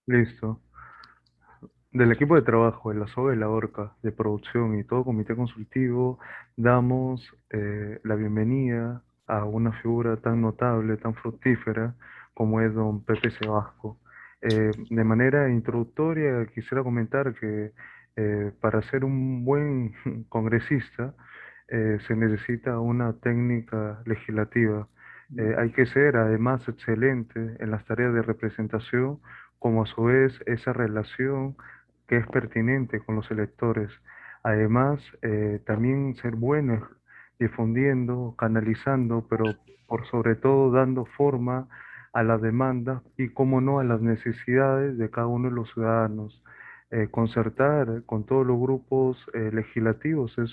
Listo. Del equipo de trabajo de la SOA y la ORCA, de producción y todo comité consultivo, damos la bienvenida a una figura tan notable, tan fructífera como es don Pepe Sebasco. De manera introductoria, quisiera comentar que para ser un buen congresista se necesita una técnica legislativa. Hay que ser además excelente en las tareas de representación, como a su vez esa relación que es pertinente con los electores. Además, también ser buenos difundiendo, canalizando, pero por sobre todo dando forma a las demandas y, cómo no, a las necesidades de cada uno de los ciudadanos. Concertar con todos los grupos legislativos es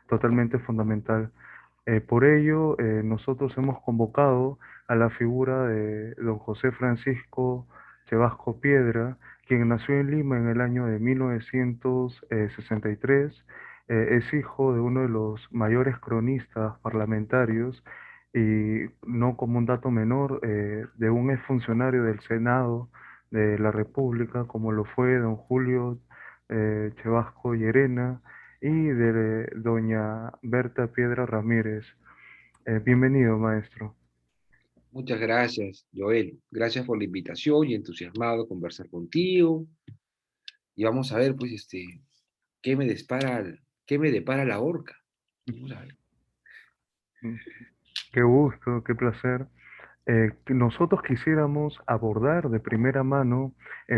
totalmente fundamental. Por ello, nosotros hemos convocado a la figura de don José Francisco Chevasco Piedra, quien nació en Lima en el año de 1963. Es hijo de uno de los mayores cronistas parlamentarios y, no como un dato menor, de un exfuncionario del Senado de la República, como lo fue don Julio Chevasco Llerena, y de doña Berta Piedra Ramírez. Bienvenido, maestro. Muchas gracias, Joel. Gracias por la invitación y entusiasmado de conversar contigo. Y vamos a ver, pues, qué me qué me depara la horca. Vamos a ver. Qué gusto, qué placer. Que nosotros quisiéramos abordar de primera mano,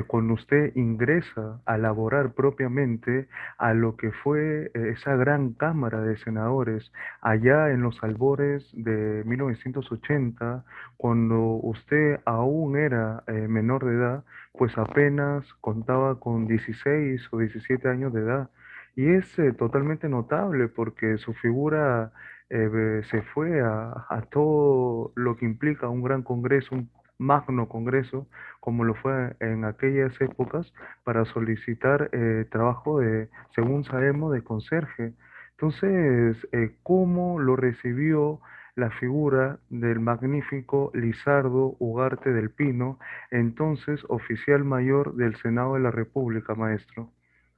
cuando usted ingresa a laborar propiamente a lo que fue esa gran Cámara de Senadores allá en los albores de 1980, cuando usted aún era menor de edad, pues apenas contaba con 16 o 17 años de edad. Y es totalmente notable porque su figura se fue a todo lo que implica un gran congreso, un magno congreso, como lo fue en aquellas épocas, para solicitar trabajo de, según sabemos, de conserje. Entonces, ¿cómo lo recibió la figura del magnífico Lizardo Ugarte del Pino, entonces oficial mayor del Senado de la República, maestro?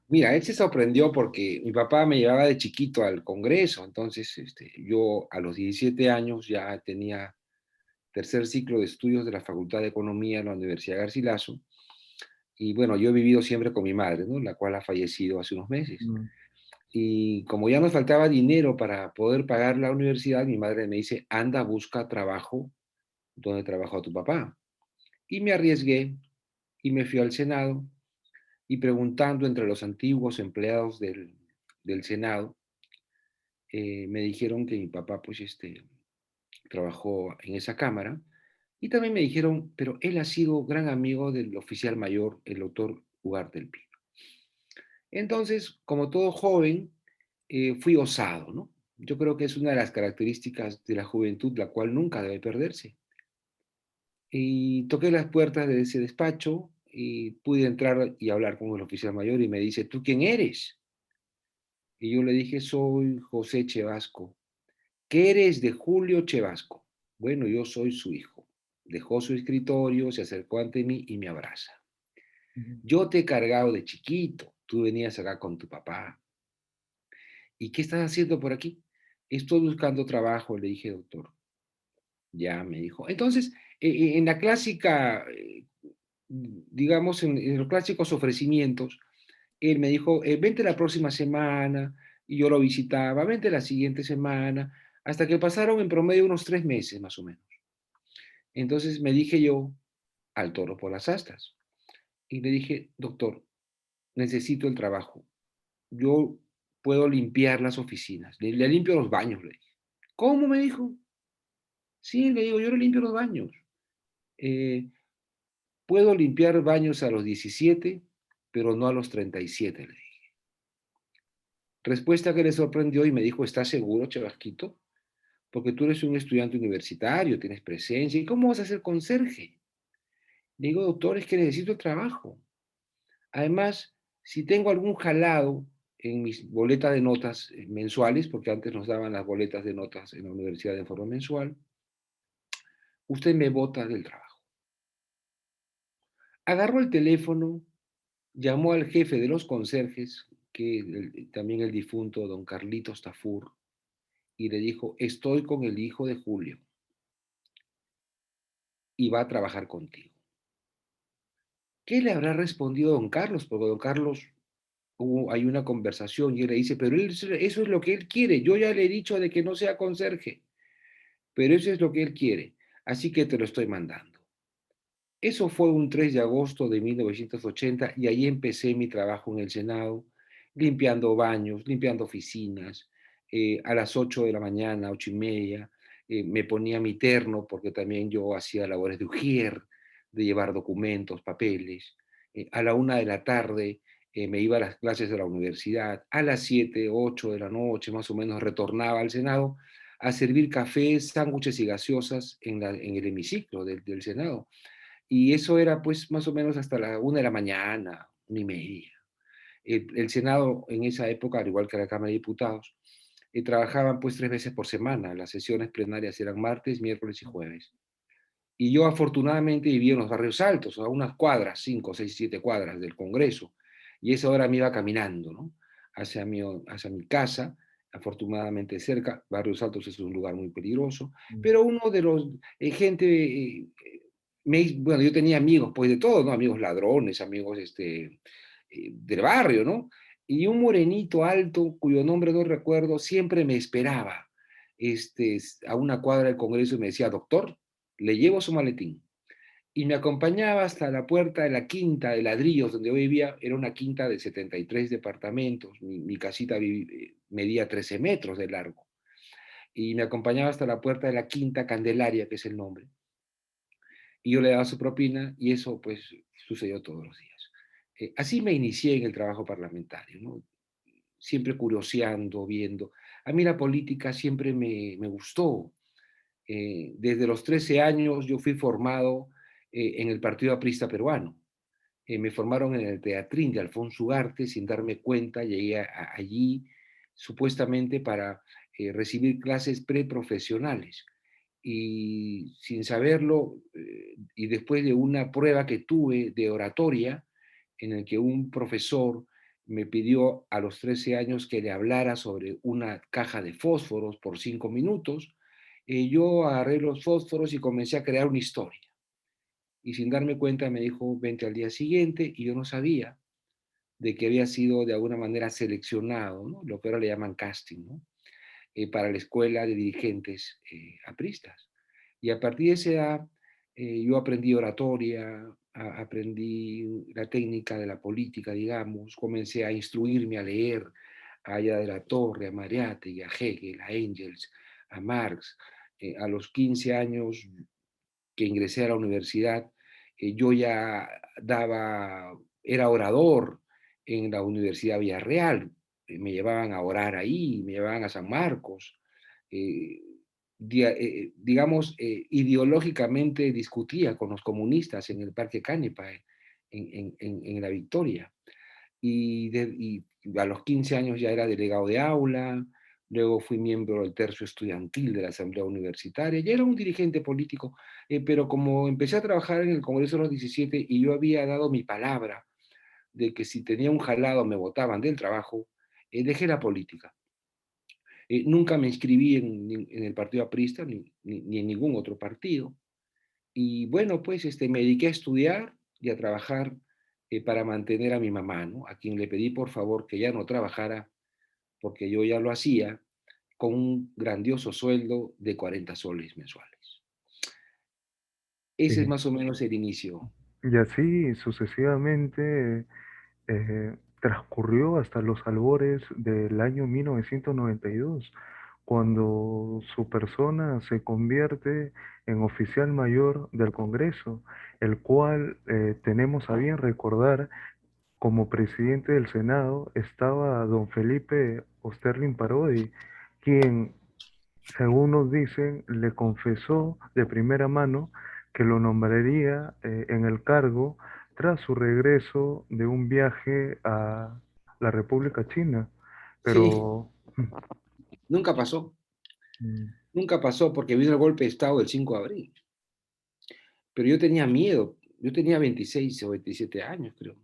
Mira, él se sorprendió porque mi papá me llevaba de chiquito al Congreso. Entonces, yo a los 17 años ya tenía tercer ciclo de estudios de la Facultad de Economía en la Universidad Garcilaso. Y bueno, yo he vivido siempre con mi madre, ¿no? La cual ha fallecido hace unos meses. Mm. Y como ya nos faltaba dinero para poder pagar la universidad, mi madre me dice, anda, busca trabajo donde trabajó tu papá. Y me arriesgué y me fui al Senado y preguntando entre los antiguos empleados del Senado, me dijeron que mi papá pues trabajó en esa cámara y también me dijeron, pero él ha sido gran amigo del oficial mayor, el doctor Ugarte del Pino. Entonces, como todo joven, fui osado, ¿no? Yo creo que es una de las características de la juventud, la cual nunca debe perderse. Y toqué las puertas de ese despacho y pude entrar y hablar con el oficial mayor y me dice, ¿tú quién eres? Y yo le dije, soy José Chevasco. ¿Qué eres de Julio Chevasco? Bueno, yo soy su hijo. Dejó su escritorio, se acercó ante mí y me abraza. Ujú. Yo te he cargado de chiquito, tú venías acá con tu papá. ¿Y qué estás haciendo por aquí? Estoy buscando trabajo, le dije, doctor. Ya me dijo. Entonces, en la clásica, digamos, en los clásicos ofrecimientos, él me dijo, vente la próxima semana, y yo lo visitaba, vente la siguiente semana, hasta que pasaron en promedio unos 3 meses más o menos. Entonces me dije yo al toro por las astas y le dije, doctor, necesito el trabajo. Yo puedo limpiar las oficinas, le limpio los baños, le dije. ¿Cómo? Me dijo. Sí, le digo, yo le limpio los baños. Eh, Puedo limpiar baños a los 17, pero no a los 37, le dije. Respuesta que le sorprendió y me dijo, ¿estás seguro, Chevasquito? Porque tú eres un estudiante universitario, tienes presencia, ¿y cómo vas a ser conserje? Le digo, doctor, es que necesito trabajo. Además, si tengo algún jalado en mis boletas de notas mensuales, porque antes nos daban las boletas de notas en la universidad de forma mensual, usted me bota del trabajo. Agarró el teléfono, llamó al jefe de los conserjes, que también el difunto don Carlitos Tafur, y le dijo, estoy con el hijo de Julio y va a trabajar contigo. ¿Qué le habrá respondido don Carlos? Porque don Carlos, hay una conversación y él le dice, pero eso es lo que él quiere. Yo ya le he dicho de que no sea conserje, pero eso es lo que él quiere. Así que te lo estoy mandando. Eso fue un 3 de agosto de 1980 y ahí empecé mi trabajo en el Senado, limpiando baños, limpiando oficinas. A las 8 de la mañana, 8:30, me ponía mi terno porque también yo hacía labores de ujier, de llevar documentos, papeles. A la 1 de la tarde me iba a las clases de la universidad. A las 7, 8 de la noche más o menos retornaba al Senado a servir cafés, sándwiches y gaseosas en el hemiciclo del Senado. Y eso era pues más o menos hasta la 1 de la mañana, 1:30. El Senado en esa época, al igual que la Cámara de Diputados, trabajaban pues 3 veces por semana. Las sesiones plenarias eran martes, miércoles y jueves. Y yo afortunadamente vivía en los barrios altos, a unas cuadras, 5, 6, 7 cuadras del Congreso. Y esa hora me iba caminando, ¿no? Hacia mi casa, afortunadamente cerca. Barrios Altos es un lugar muy peligroso, Mm. pero uno de los, gente, bueno, yo tenía amigos, pues de todo, ¿no? Amigos ladrones, amigos del barrio, ¿no? Y un morenito alto, cuyo nombre no recuerdo, siempre me esperaba a una cuadra del Congreso y me decía, doctor, le llevo su maletín. Y me acompañaba hasta la puerta de la quinta de ladrillos donde yo vivía. Era una quinta de 73 departamentos. Mi casita medía 13 metros de largo. Y me acompañaba hasta la puerta de la quinta Candelaria, que es el nombre. Y yo le daba su propina y eso pues sucedió todos los días. Así me inicié en el trabajo parlamentario, ¿no? Siempre curioseando, viendo. A mí la política siempre me gustó. Desde los 13 años yo fui formado en el Partido Aprista Peruano. Me formaron en el Teatrín de Alfonso Ugarte sin darme cuenta. Llegué allí supuestamente para recibir clases preprofesionales. Y sin saberlo, y después de una prueba que tuve de oratoria, en el que un profesor me pidió a los 13 años que le hablara sobre una caja de fósforos por 5 minutos, yo agarré los fósforos y comencé a crear una historia. Y sin darme cuenta me dijo, vente al día siguiente, y yo no sabía de que había sido de alguna manera seleccionado, ¿no? Lo que ahora le llaman casting, ¿no? Para la escuela de dirigentes apristas. Y a partir de esa edad, yo aprendí oratoria, aprendí la técnica de la política, digamos, comencé a instruirme, a leer a Aya de la Torre, a Mariátegui, a Hegel, a Engels, a Marx. A los 15 años que ingresé a la universidad, yo ya era orador en la Universidad Villarreal. Me llevaban a orar ahí, me llevaban a San Marcos. eh, digamos, ideológicamente discutía con los comunistas en el Parque Cánipa, en La Victoria. Y a los 15 años ya era delegado de aula. Luego fui miembro del tercio estudiantil de la Asamblea Universitaria, ya era un dirigente político. Pero como empecé a trabajar en el Congreso a los 17 y yo había dado mi palabra de que si tenía un jalado me botaban del trabajo, dejé la política. Nunca me inscribí en el Partido Aprista ni en ningún otro partido. Y bueno, pues me dediqué a estudiar y a trabajar para mantener a mi mamá, ¿no? A quien le pedí por favor que ya no trabajara porque yo ya lo hacía con un grandioso sueldo de 40 soles mensuales. Ese es Y, más o menos el inicio. y así sucesivamente transcurrió hasta los albores del año 1992, cuando su persona se convierte en oficial mayor del Congreso, el cual tenemos a bien recordar como presidente del Senado estaba don Felipe Osterlin Parodi, quien, según nos dicen, le confesó de primera mano que lo nombraría en el cargo tras su regreso de un viaje a la República China. Sí, Pero nunca pasó. mm, Nunca pasó porque vino el golpe de Estado del 5 de abril. Pero yo tenía miedo. yo tenía 26 o 27 años, creo,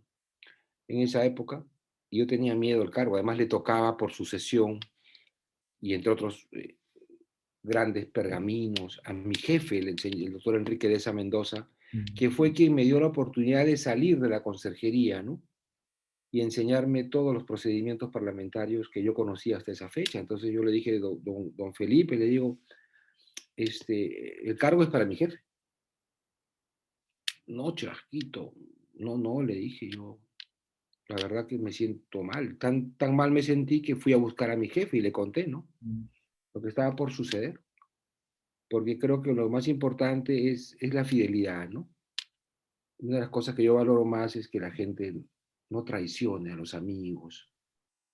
en esa época, y yo tenía miedo al cargo. Además, le tocaba por sucesión y entre otros grandes pergaminos a mi jefe, el doctor Enrique Deza Mendoza, Mm, que fue quien me dio la oportunidad de salir de la conserjería, ¿no? Y enseñarme todos los procedimientos parlamentarios que yo conocía hasta esa fecha. Entonces yo le dije, don Felipe, le digo, el cargo es para mi jefe. No, chasquito, no, no, le dije yo, la verdad que me siento mal. Tan mal me sentí que fui a buscar a mi jefe y le conté, ¿no? mm, Lo que estaba por suceder. Porque creo que lo más importante es la fidelidad, ¿no? Una de las cosas que yo valoro más es que la gente no traicione a los amigos,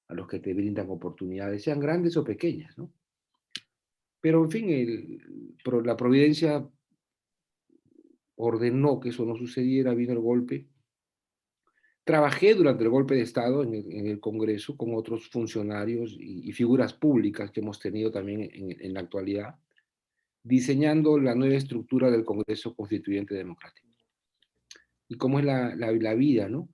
a los que te brindan oportunidades, sean grandes o pequeñas, ¿no? Pero, en fin, la providencia ordenó que eso no sucediera, vino el golpe. Trabajé durante el golpe de Estado en el Congreso con otros funcionarios y figuras públicas que hemos tenido también en la actualidad, diseñando la nueva estructura del Congreso Constituyente Democrático. Y cómo es la vida, ¿no?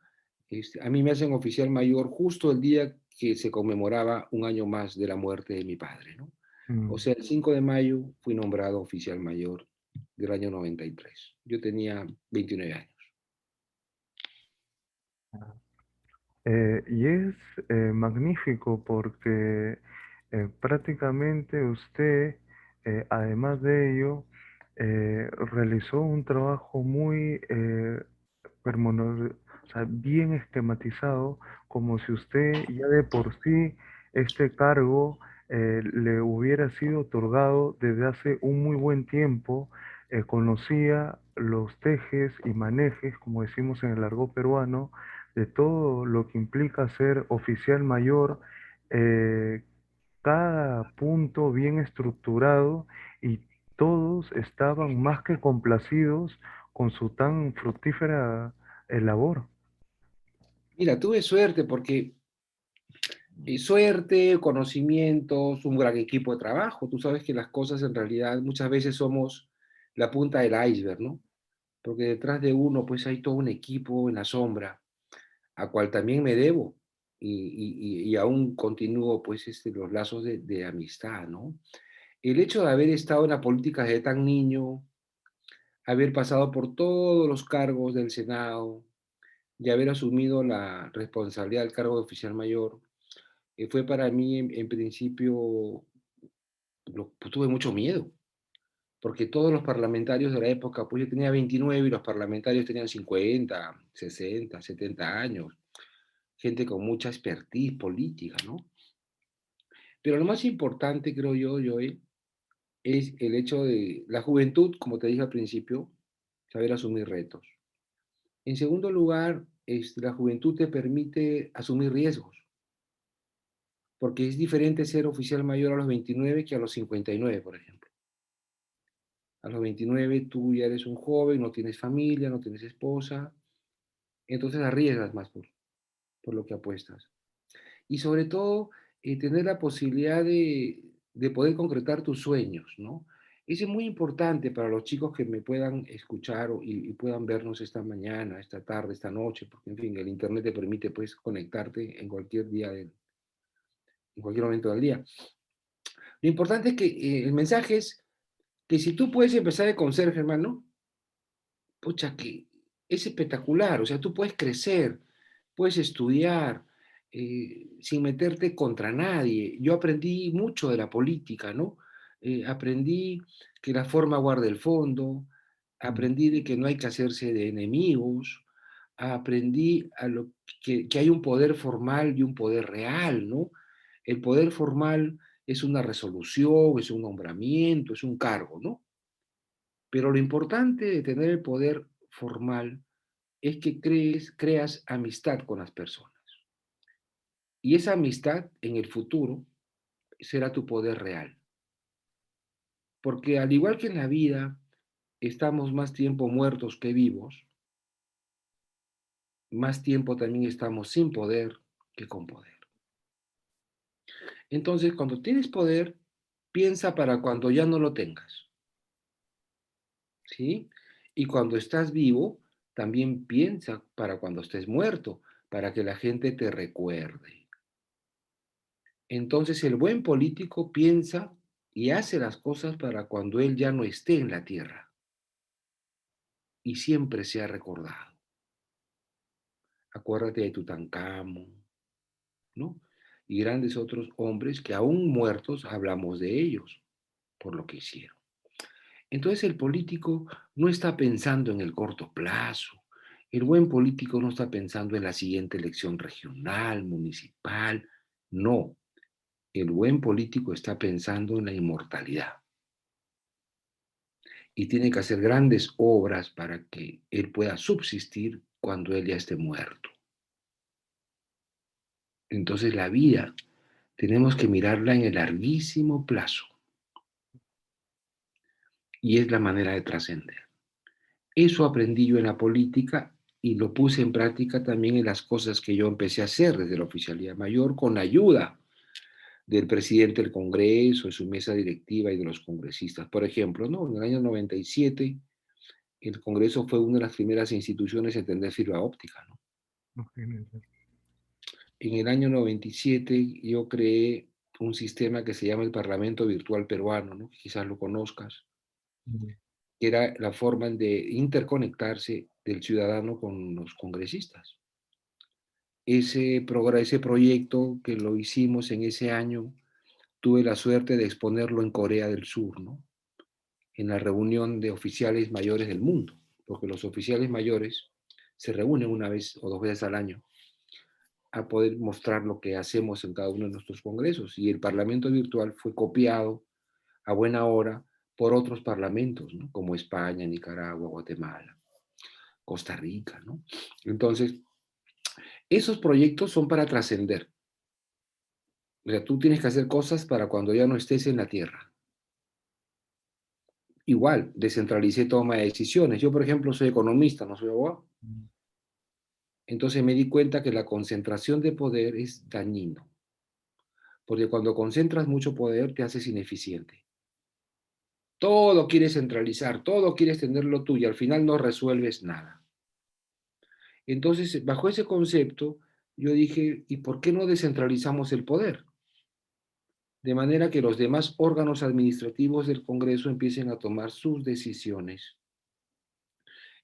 A mí me hacen oficial mayor justo el día que se conmemoraba un año más de la muerte de mi padre, ¿no? O mm. sea, el 5 de mayo fui nombrado oficial mayor del año 93. Yo tenía 29 años. Y es magnífico porque prácticamente usted, además de ello, realizó un trabajo muy o sea, bien esquematizado, como si usted ya de por sí este cargo le hubiera sido otorgado desde hace un muy buen tiempo, conocía los tejes y manejes, como decimos en el argot peruano, de todo lo que implica ser oficial mayor, eh, cada punto bien estructurado y todos estaban más que complacidos con su tan fructífera labor. Mira, tuve suerte porque suerte, conocimientos, un gran equipo de trabajo. Tú sabes que las cosas en realidad muchas veces somos la punta del iceberg, ¿no? Porque detrás de uno pues hay todo un equipo en la sombra a cual también me debo y aún continúo pues los lazos de amistad, ¿no? El hecho de haber estado en la política desde tan niño, haber pasado por todos los cargos del Senado y haber asumido la responsabilidad del cargo de oficial mayor, fue para mí en principio, pues, tuve mucho miedo, porque todos los parlamentarios de la época, pues yo tenía 29 y los parlamentarios tenían 50, 60, 70 años, gente con mucha expertise política, ¿no? Pero lo más importante, creo yo, Joel, es el hecho de la juventud, como te dije al principio, saber asumir retos. En segundo lugar, la juventud te permite asumir riesgos, porque es diferente ser oficial mayor a los 29 que a los 59, por ejemplo. A los 29 tú ya eres un joven, no tienes familia, no tienes esposa, entonces arriesgas más por lo que apuestas. Y sobre todo, tener la posibilidad de poder concretar tus sueños, ¿no? Eso es muy importante para los chicos que me puedan escuchar y puedan vernos esta mañana, esta tarde, esta noche, porque en fin, el Internet te permite pues conectarte en cualquier día, en cualquier momento del día. Lo importante es que el mensaje es que si tú puedes empezar de conserje, hermano, pucha, que es espectacular, o sea, tú puedes crecer, puedes estudiar sin meterte contra nadie. Yo aprendí mucho de la política, ¿no? Aprendí que la forma guarda el fondo, Mm, aprendí de que no hay que hacerse de enemigos, aprendí que hay un poder formal y un poder real, ¿no? El poder formal es una resolución, es un nombramiento, es un cargo, ¿no? Pero lo importante de tener el poder formal es que creas amistad con las personas. Y esa amistad en el futuro será tu poder real. Porque al igual que en la vida estamos más tiempo muertos que vivos, más tiempo también estamos sin poder que con poder. Entonces, cuando tienes poder, piensa para cuando ya no lo tengas, ¿sí? Y cuando estás vivo, también piensa para cuando estés muerto, para que la gente te recuerde. Entonces el buen político piensa y hace las cosas para cuando él ya no esté en la tierra y siempre sea recordado. Acuérdate de Tutankamón, ¿no? Y grandes otros hombres que aún muertos hablamos de ellos por lo que hicieron. Entonces el político no está pensando en el corto plazo. El buen político no está pensando en la siguiente elección regional, municipal. No, el buen político está pensando en la inmortalidad y tiene que hacer grandes obras para que él pueda subsistir cuando él ya esté muerto. Entonces la vida tenemos que mirarla en el larguísimo plazo y es la manera de trascender. Eso aprendí yo en la política y lo puse en práctica también en las cosas que yo empecé a hacer desde la oficialía mayor con la ayuda del presidente del Congreso, de su mesa directiva y de los congresistas. Por ejemplo, ¿no? En el año 97 el Congreso fue una de las primeras instituciones en tener fibra óptica, ¿no? Imagínate. En el año 97 yo creé un sistema que se llama el Parlamento Virtual Peruano, ¿no? Quizás lo conozcas, Mm. que era la forma de interconectarse del ciudadano con los congresistas. Ese proyecto que lo hicimos en ese año, tuve la suerte de exponerlo en Corea del Sur, ¿no? En la reunión de oficiales mayores del mundo, porque los oficiales mayores se reúnen una vez o dos veces al año a poder mostrar lo que hacemos en cada uno de nuestros congresos. Y el Parlamento virtual fue copiado a buena hora por otros parlamentos, ¿no? Como España, Nicaragua, Guatemala, Costa Rica, ¿no? Entonces, esos proyectos son para trascender. O sea, tú tienes que hacer cosas para cuando ya no estés en la tierra. Igual, descentralicé toma de decisiones. Yo, por ejemplo, soy economista, no soy abogado. Mm. Entonces me di cuenta que la concentración de poder es dañino, porque cuando concentras mucho poder te haces ineficiente. Todo quieres centralizar, todo quieres tenerlo tú y al final no resuelves nada. Entonces, bajo ese concepto, yo dije, ¿y por qué no descentralizamos el poder? De manera que los demás órganos administrativos del Congreso empiecen a tomar sus decisiones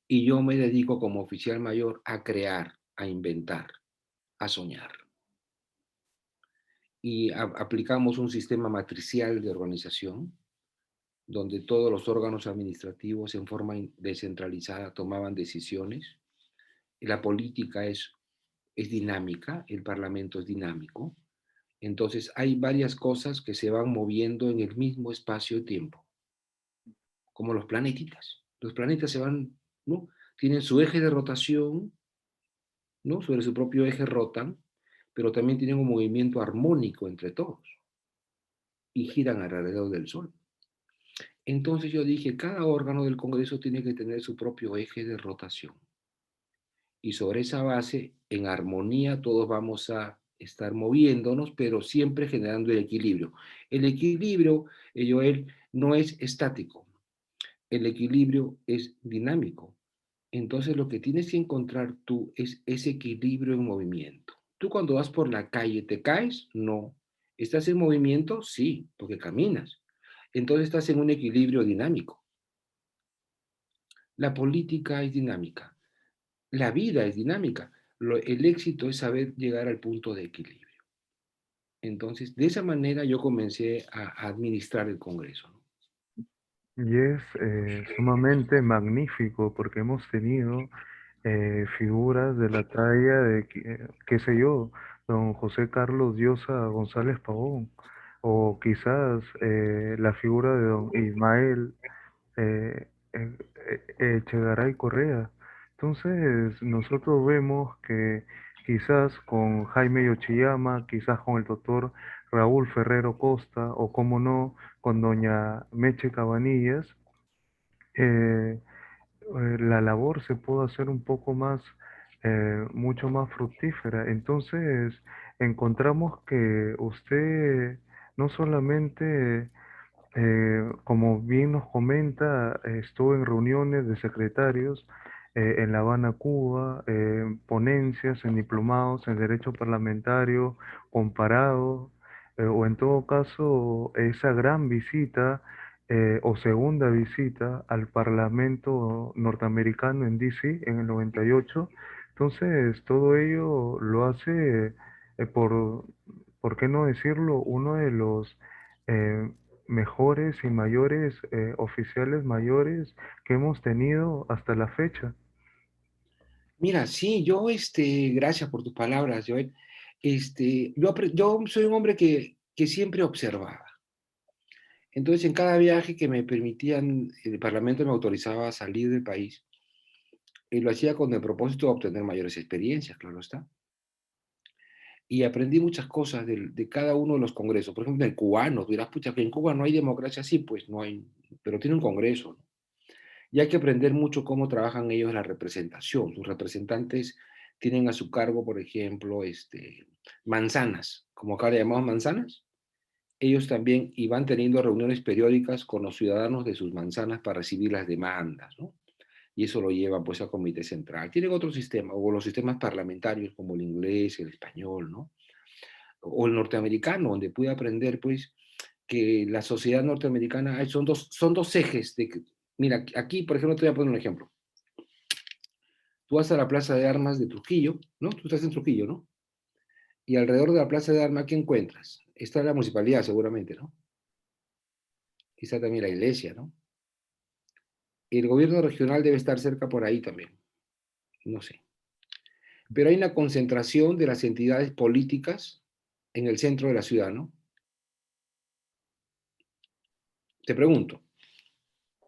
y yo me dedico como oficial mayor a crear, a inventar, a soñar. Y aplicamos un sistema matricial de organización donde todos los órganos administrativos en forma descentralizada tomaban decisiones. La política es dinámica, el parlamento es dinámico. Entonces hay varias cosas que se van moviendo en el mismo espacio-tiempo, como los planetitas. Los planetas se van, ¿no? Tienen su eje de rotación, ¿no? Sobre su propio eje rotan, pero también tienen un movimiento armónico entre todos y giran alrededor del Sol. Entonces yo dije, cada órgano del Congreso tiene que tener su propio eje de rotación. Y sobre esa base, en armonía, todos vamos a estar moviéndonos, pero siempre generando el equilibrio. El equilibrio, Joel, no es estático. El equilibrio es dinámico. Entonces lo que tienes que encontrar tú es ese equilibrio en movimiento. Tú cuando vas por la calle, ¿te caes? No. ¿Estás en movimiento? Sí, porque caminas. Entonces estás en un equilibrio dinámico. La política es dinámica. La vida es dinámica. El éxito es saber llegar al punto de equilibrio. Entonces, de esa manera yo comencé a administrar el Congreso, ¿no? Y es sumamente magnífico porque hemos tenido figuras de la talla de, qué sé yo, don José Carlos Llosa González Pavón, o quizás la figura de don Ismael Echegaray Correa. Entonces, nosotros vemos que quizás con Jaime Yoshiyama, quizás con el doctor Raúl Ferrero Costa, o como no, con doña Meche Cabanillas, eh, la labor se puede hacer un poco más, mucho más fructífera. Entonces, encontramos que usted no solamente como bien nos comenta, estuvo en reuniones de secretarios, en La Habana, Cuba, ponencias en diplomados en derecho parlamentario comparado, o en todo caso esa gran visita o segunda visita al Parlamento norteamericano en DC en el 98. Entonces, todo ello lo hace, ¿por qué no decirlo?, uno de los eh, mejores y mayores oficiales mayores que hemos tenido hasta la fecha. Mira, sí, yo, gracias por tus palabras, Joel. Yo soy un hombre que siempre observaba. Entonces, en cada viaje que me permitían, el Parlamento me autorizaba a salir del país, y lo hacía con el propósito de obtener mayores experiencias, claro está. Y aprendí muchas cosas de cada uno de los congresos. Por ejemplo, el cubano, tú dirás, pucha, que en Cuba no hay democracia, sí, pues no hay, pero tiene un congreso, ¿no? Y hay que aprender mucho cómo trabajan ellos la representación. Sus representantes tienen a su cargo, por ejemplo, manzanas, como acá le llamamos manzanas. Ellos también y van teniendo reuniones periódicas con los ciudadanos de sus manzanas para recibir las demandas, ¿no? Y eso lo lleva pues al comité central. Tienen otro sistema, o los sistemas parlamentarios como el inglés, el español, ¿no? O el norteamericano, donde pude aprender pues que la sociedad norteamericana son dos ejes mira, aquí por ejemplo te voy a poner un ejemplo. Tú vas a la Plaza de Armas de Trujillo, ¿no? Tú estás en Trujillo, ¿no? Y alrededor de la Plaza de Armas, ¿qué encuentras? Está la municipalidad seguramente, ¿no? Y está también la iglesia, ¿no? El gobierno regional debe estar cerca por ahí también, no sé. Pero hay una concentración de las entidades políticas en el centro de la ciudad, ¿no? Te pregunto,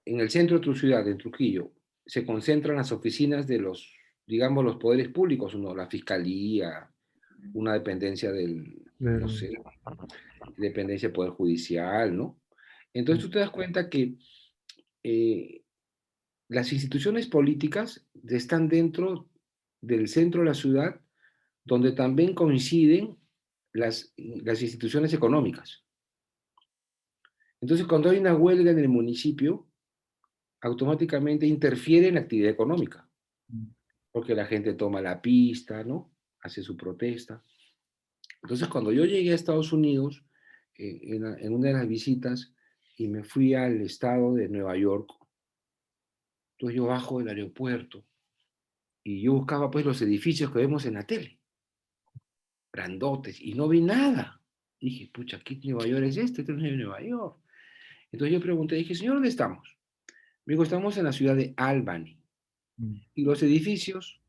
en el centro de tu ciudad, en Trujillo, se concentran las oficinas de los, digamos, los poderes públicos, ¿no? La fiscalía, una dependencia no Del- sé, dependencia del Poder Judicial, ¿no? Entonces tú te das cuenta que eh, las instituciones políticas están dentro del centro de la ciudad, donde también coinciden las instituciones económicas. Entonces, cuando hay una huelga en el municipio, automáticamente interfiere en la actividad económica, porque la gente toma la pista, ¿no? Hace su protesta. Entonces, cuando yo llegué a Estados Unidos, en una de las visitas, y me fui al estado de Nueva York, entonces yo bajo del aeropuerto y yo buscaba pues los edificios que vemos en la tele, grandotes, y no vi nada. Dije, pucha, ¿qué Nueva York es este? Este no es Nueva York. Entonces yo pregunté, dije, señor, ¿dónde estamos? Me dijo, estamos en la ciudad de Albany. Y los edificios,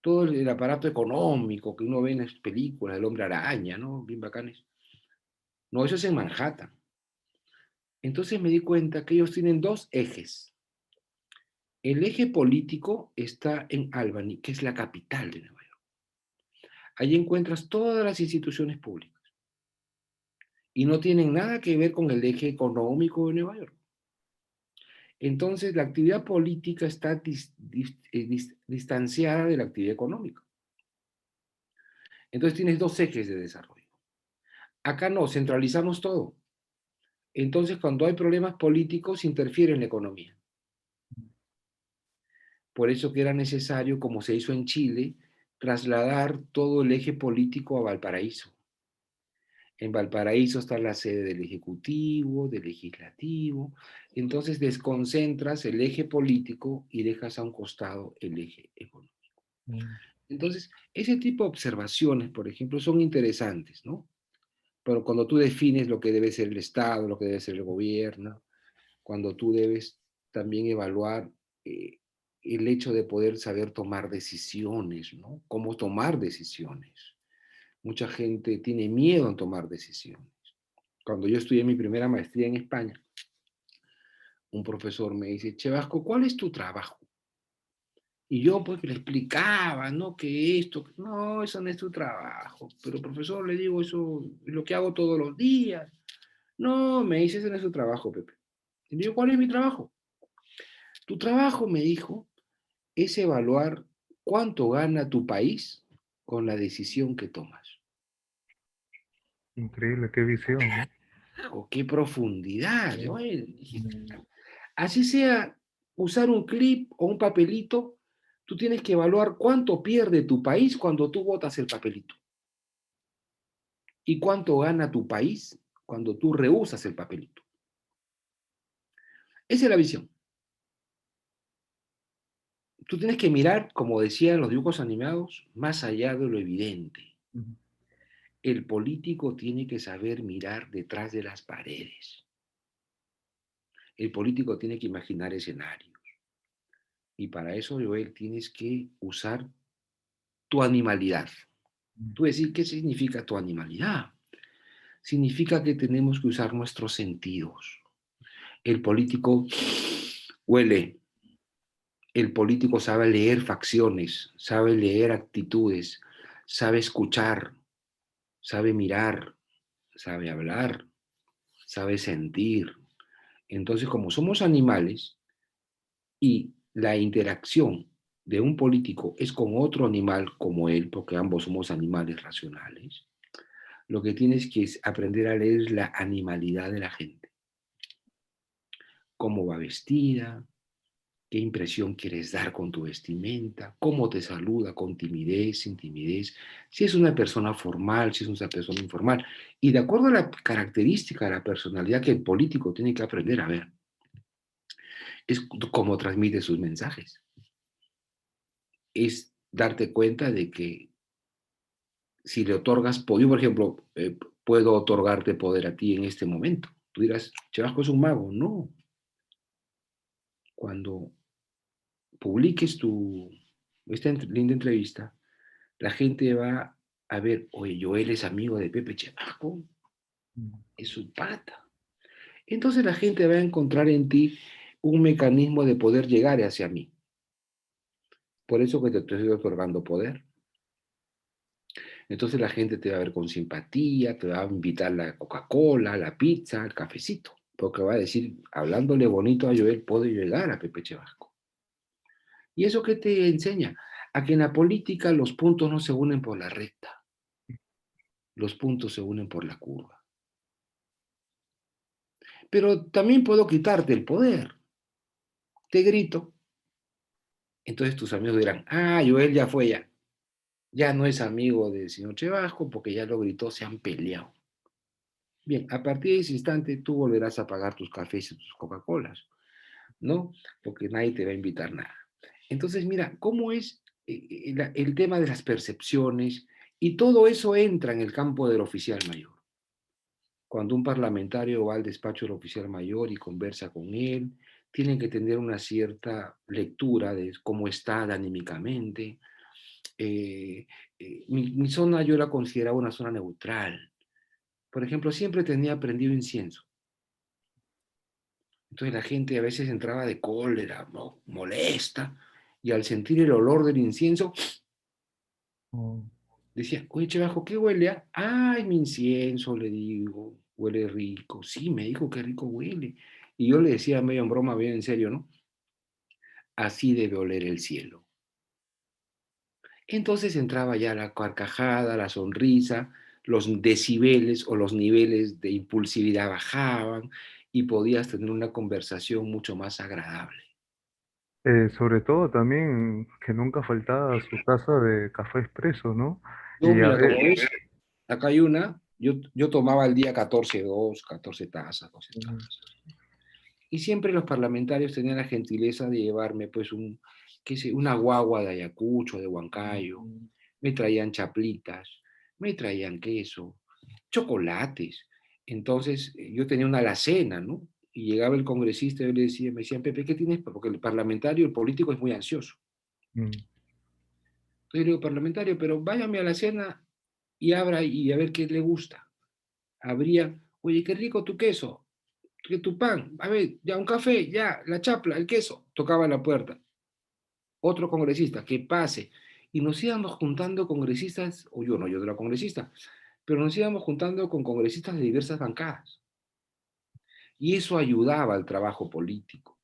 todo el aparato económico que uno ve en las películas, el hombre araña, ¿no? Bien bacanes. No, eso es en Manhattan. Entonces me di cuenta que ellos tienen dos ejes. El eje político está en Albany, que es la capital de Nueva York. Allí encuentras todas las instituciones públicas y no tienen nada que ver con el eje económico de Nueva York. Entonces, la actividad política está distanciada de la actividad económica. Entonces, tienes dos ejes de desarrollo. Acá no, centralizamos todo. Entonces, cuando hay problemas políticos, interfiere en la economía. Por eso que era necesario, como se hizo en Chile, trasladar todo el eje político a Valparaíso. En Valparaíso está la sede del Ejecutivo, del Legislativo. Entonces desconcentras el eje político y dejas a un costado el eje económico. Entonces, ese tipo de observaciones, por ejemplo, son interesantes, ¿no? Pero cuando tú defines lo que debe ser el Estado, lo que debe ser el gobierno, cuando tú debes también evaluar el hecho de poder saber tomar decisiones, ¿no? Cómo tomar decisiones. Mucha gente tiene miedo en tomar decisiones. Cuando yo estudié mi primera maestría en España, un profesor me dice, Chevasco, ¿cuál es tu trabajo? Y yo pues le explicaba, ¿no? Que esto, no, eso no es tu trabajo. Pero profesor, le digo, eso es lo que hago todos los días. No, me dice, ese no es tu trabajo, Pepe. Y le digo, ¿cuál es mi trabajo? Tu trabajo, me dijo, es evaluar cuánto gana tu país con la decisión que tomas. Increíble, qué visión, ¿no? ¡Oh, qué profundidad! Sí. Yo, dije, Mm, así sea usar un clip o un papelito Tú tienes que evaluar cuánto pierde tu país cuando tú botas el papelito y cuánto gana tu país cuando tú rehusas el papelito. Esa es la visión. Tú tienes que mirar, como decían los dibujos animados, más allá de lo evidente. Ujú. El político tiene que saber mirar detrás de las paredes. El político tiene que imaginar escenarios. Y para eso, Joel, tienes que usar tu animalidad. Tú decís, ¿qué significa tu animalidad? Significa que tenemos que usar nuestros sentidos. El político huele, el político sabe leer facciones, sabe leer actitudes, sabe escuchar, sabe mirar, sabe hablar, sabe sentir. Entonces, como somos animales y la interacción de un político es con otro animal como él, porque ambos somos animales racionales, lo que tienes que es aprender a leer la animalidad de la gente. Cómo va vestida, qué impresión quieres dar con tu vestimenta, cómo te saluda, con timidez, sin timidez, si es una persona formal, si es una persona informal. Y de acuerdo a la característica de la personalidad que el político tiene que aprender a ver, es cómo transmite sus mensajes. Es darte cuenta de que si le otorgas poder, yo por ejemplo, puedo otorgarte poder a ti en este momento. Tú dirás, Chabasco es un mago. No. Cuando publiques esta linda entrevista, la gente va a ver, oye, Joel es amigo de Pepe Chabasco, es su pata. Entonces la gente va a encontrar en ti un mecanismo de poder llegar hacia mí. Por eso que te estoy otorgando poder. Entonces la gente te va a ver con simpatía, te va a invitar la Coca-Cola, la pizza, el cafecito, porque va a decir, hablándole bonito a Joel, puedo llegar a Pepe Chevasco. ¿Y eso qué te enseña? A que en la política los puntos no se unen por la recta, los puntos se unen por la curva. Pero también puedo quitarte el poder. Te grito. Entonces tus amigos dirán, ah, Joel ya fue ya. Ya no es amigo del señor Chevasco porque ya lo gritó, se han peleado. Bien, a partir de ese instante tú volverás a pagar tus cafés y tus Coca-Colas, ¿no? Porque nadie te va a invitar nada. Entonces, mira, cómo es el tema de las percepciones y todo eso entra en el campo del oficial mayor. Cuando un parlamentario va al despacho del oficial mayor y conversa con él, tienen que tener una cierta lectura de cómo está anímicamente. Mi zona yo la consideraba una zona neutral. Por ejemplo, siempre tenía prendido incienso. Entonces la gente a veces entraba de cólera, ¿no? Molesta, y al sentir el olor del incienso, Oh, decía, oye, Chebajo, ¿qué huele? Ay, mi incienso, le digo, huele rico. Sí, me dijo que rico huele. Y yo le decía medio en broma, medio en serio, ¿no? Así debe oler el cielo. Entonces entraba ya la carcajada, la sonrisa, los decibeles o los niveles de impulsividad bajaban y podías tener una conversación mucho más agradable. sobre todo también que nunca faltaba su taza de café expreso, ¿no? No, Y a mira, como ver, ves, acá hay una, yo tomaba al día 14 tazas, 12 tazas. Y siempre los parlamentarios tenían la gentileza de llevarme pues qué sé, una guagua de Ayacucho, de Huancayo, me traían chaplitas, me traían queso, chocolates. Entonces yo tenía una alacena, ¿no? Y llegaba el congresista y yo le decía, me decían, Pepe, ¿qué tienes? Porque el parlamentario, el político es muy ansioso. mm, Entonces yo le digo, parlamentario, pero váyame a la cena y abra y a ver qué le gusta. Habría, oye, qué rico tu queso, que tu pan, a ver, ya un café, ya, la chapla, el queso. Tocaba la puerta. Otro congresista, que pase. Y nos íbamos juntando congresistas, o yo no, yo era congresista, pero nos íbamos juntando con congresistas de diversas bancadas. Y eso ayudaba al trabajo político,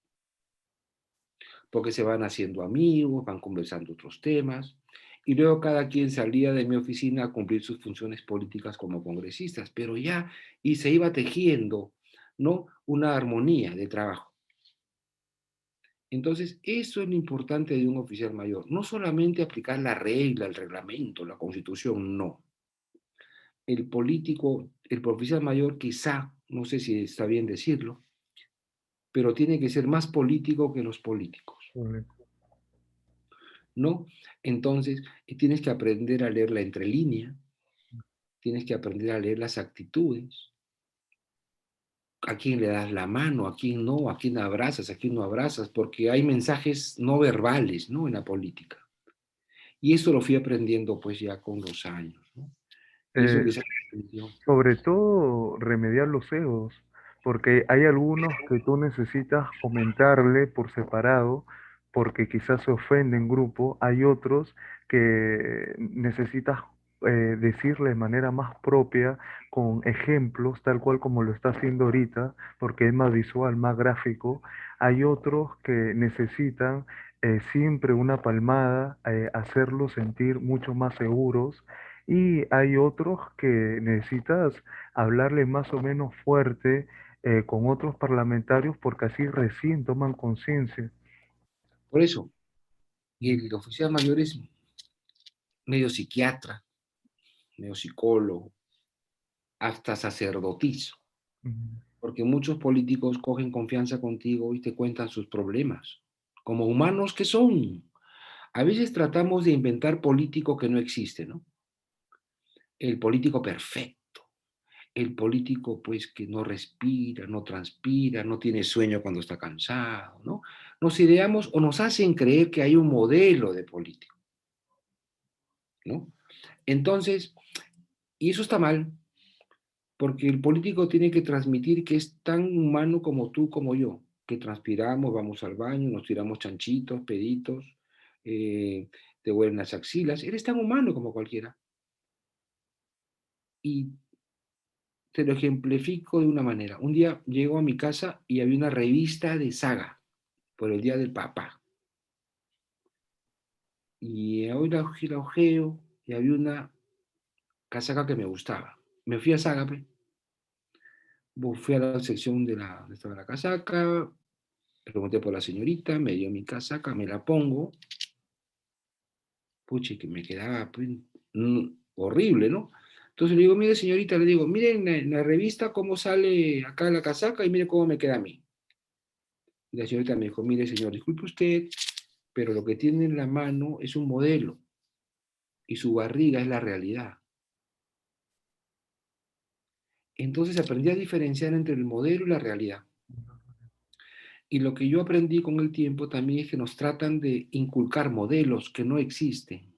porque se van haciendo amigos, van conversando otros temas, y luego cada quien salía de mi oficina a cumplir sus funciones políticas como congresistas, pero ya, y se iba tejiendo, ¿no? Una armonía de trabajo. Entonces, eso es lo importante de un oficial mayor. No solamente aplicar la regla, el reglamento, la constitución, no. El político, el oficial mayor quizá, no sé si está bien decirlo, pero tiene que ser más político que los políticos, Correcto. ¿no? Entonces, tienes que aprender a leer la entrelínea, tienes que aprender a leer las actitudes, a quién le das la mano, a quién no, a quién abrazas, a quién no abrazas, porque hay mensajes no verbales, ¿no? En la política. Y eso lo fui aprendiendo pues ya con los años, ¿no? Y eso Eh, quizás me permitió. Sobre todo remediar los egos, porque hay algunos que tú necesitas comentarle por separado, porque quizás se ofende en grupo, hay otros que necesitas decirle de manera más propia, con ejemplos, tal cual como lo está haciendo ahorita, porque es más visual, más gráfico, hay otros que necesitan siempre una palmada, hacerlos sentir mucho más seguros y hay otros que necesitas hablarle más o menos fuerte con otros parlamentarios porque así recién toman conciencia. Por eso, Mm, el oficial mayor es medio psiquiatra, medio psicólogo, hasta sacerdotisa, mm, porque muchos políticos cogen confianza contigo y te cuentan sus problemas, como humanos que son. A veces tratamos de inventar político que no existe, ¿no? El político perfecto, el político pues que no respira, no transpira, no tiene sueño cuando está cansado, ¿no? Nos ideamos o nos hacen creer que hay un modelo de político, ¿no? Entonces, y eso está mal, porque el político tiene que transmitir que es tan humano como tú, como yo, que transpiramos, vamos al baño, nos tiramos chanchitos, peditos, te huelen las axilas, eres tan humano como cualquiera. Y te lo ejemplifico de una manera. Un día llego a mi casa y había una revista de saga por el Día del Papá. Y hoy la ojeo y había una casaca que me gustaba. Me fui a Saga, pues. Fui a la sección de estaba la casaca, pregunté por la señorita, me dio mi casaca, me la pongo, puche, que me quedaba pues, horrible, ¿no? Entonces le digo, mire señorita, le digo, miren en la revista cómo sale acá la casaca y mire cómo me queda a mí. Y la señorita me dijo, mire señor, disculpe usted, pero lo que tiene en la mano es un modelo y su barriga es la realidad. Entonces aprendí a diferenciar entre el modelo y la realidad. Y lo que yo aprendí con el tiempo también es que nos tratan de inculcar modelos que no existen.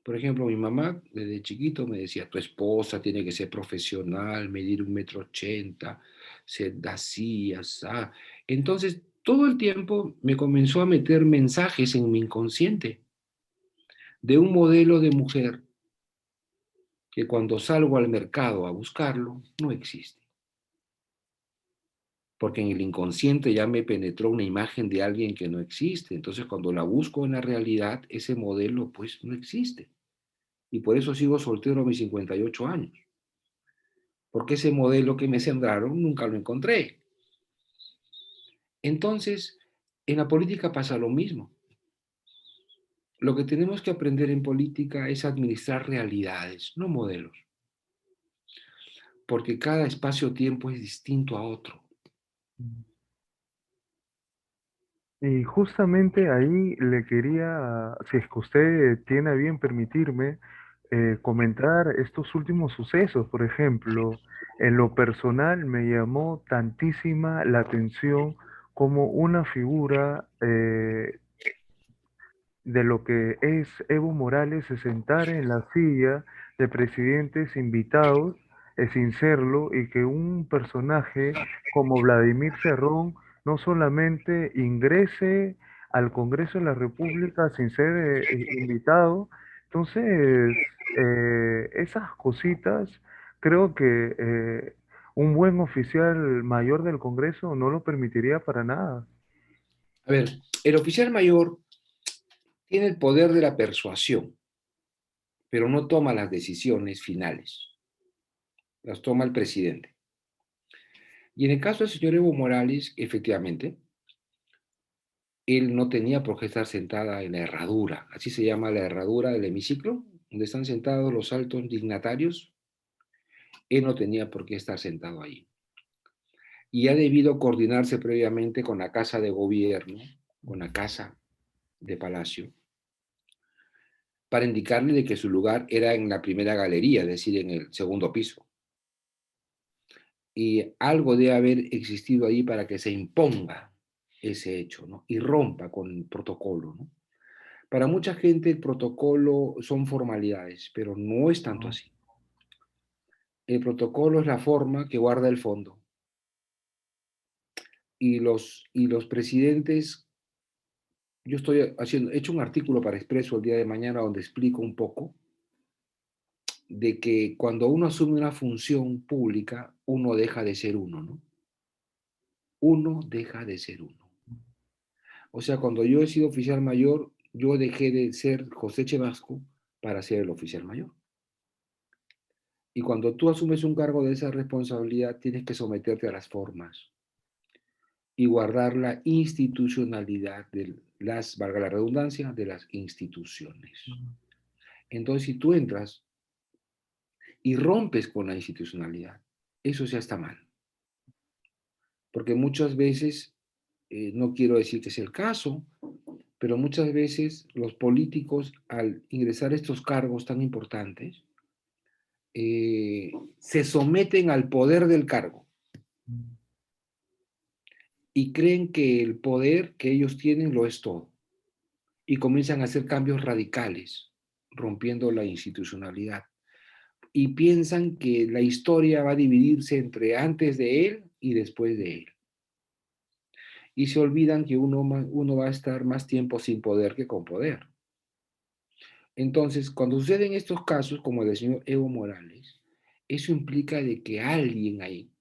Por ejemplo, mi mamá desde chiquito me decía, tu esposa tiene que ser profesional, medir 1,80 m, ser así, asá. Entonces, todo el tiempo me comenzó a meter mensajes en mi inconsciente de un modelo de mujer que cuando salgo al mercado a buscarlo, no existe. Porque en el inconsciente ya me penetró una imagen de alguien que no existe. Entonces, cuando la busco en la realidad, ese modelo pues no existe. Y por eso sigo soltero a mis 58 años. Porque ese modelo que me sembraron nunca lo encontré. Entonces, en la política pasa lo mismo. Lo que tenemos que aprender en política es administrar realidades, no modelos. Porque cada espacio-tiempo es distinto a otro. mm. Y justamente ahí le quería, si es que usted tiene a bien permitirme, comentar estos últimos sucesos. Por ejemplo, en lo personal me llamó tantísima la atención como una figura de lo que es Evo Morales se sentara en la silla de presidentes invitados, sin serlo, y que un personaje como Vladimir Cerrón no solamente ingrese al Congreso de la República sin ser invitado. Entonces, esas cositas creo que un buen oficial mayor del Congreso no lo permitiría para nada. A ver, el oficial mayor tiene el poder de la persuasión, pero no toma las decisiones finales. Las toma el presidente. Y en el caso del señor Evo Morales, efectivamente, él no tenía por qué estar sentada en la herradura, así se llama la herradura del hemiciclo, donde están sentados los altos dignatarios. Él no tenía por qué estar sentado ahí. Y ha debido coordinarse previamente con la Casa de Gobierno, con la Casa de Palacio, para indicarle de que su lugar era en la primera galería, es decir, en el segundo piso. Y algo debe haber existido ahí para que se imponga ese hecho, ¿no? Y rompa con el protocolo, ¿no? Para mucha gente el protocolo son formalidades, pero no es tanto Ujú. así. El protocolo es la forma que guarda el fondo. Y los presidentes, yo he hecho un artículo para Expreso el día de mañana donde explico un poco de que cuando uno asume una función pública, uno deja de ser uno, ¿no? Uno deja de ser uno. O sea, cuando yo he sido oficial mayor, yo dejé de ser José Chevasco para ser el oficial mayor. Y cuando tú asumes un cargo de esa responsabilidad, tienes que someterte a las formas y guardar la institucionalidad de las, valga la redundancia, de las instituciones. Entonces, si tú entras y rompes con la institucionalidad, eso ya está mal. Porque muchas veces, no quiero decir que es el caso, pero muchas veces los políticos, al ingresar a estos cargos tan importantes, se someten al poder del cargo y creen que el poder que ellos tienen lo es todo. Y comienzan a hacer cambios radicales, rompiendo la institucionalidad. Y piensan que la historia va a dividirse entre antes de él y después de él. Y se olvidan que uno va a estar más tiempo sin poder que con poder. Entonces, cuando suceden estos casos, como el del señor Evo Morales, eso implica de que alguien ahí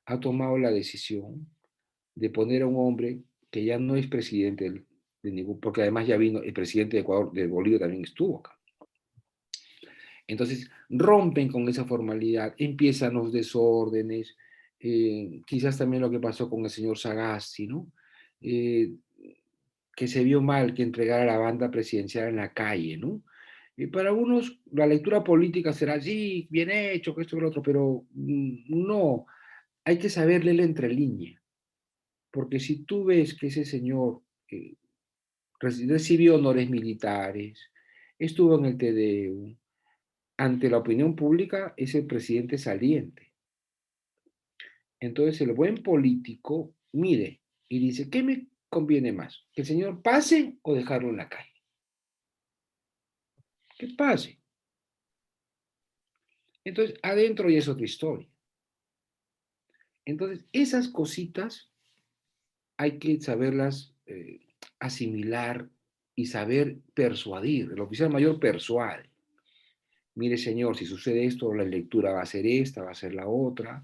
ha tomado la decisión de poner a un hombre que ya no es presidente de ningún, porque además ya vino el presidente de Ecuador, de Bolivia también estuvo acá. Entonces rompen con esa formalidad, empiezan los desórdenes, quizás también lo que pasó con el señor Sagasti, ¿no? Eh, que se vio mal que entregara la banda presidencial en la calle, ¿no? Y para algunos la lectura política será, sí, bien hecho, que esto y lo otro, pero no, hay que saber leer entre líneas, porque si tú ves que ese señor recibió honores militares, estuvo en el TDU, ante la opinión pública es el presidente saliente. Entonces el buen político mire y dice, ¿qué me conviene más? ¿Que el señor pase o dejarlo en la calle? Que pase. Entonces adentro ya es otra historia. Entonces esas cositas hay que saberlas asimilar y saber persuadir. El oficial mayor persuade. Mire, señor, si sucede esto, la lectura va a ser esta, va a ser la otra.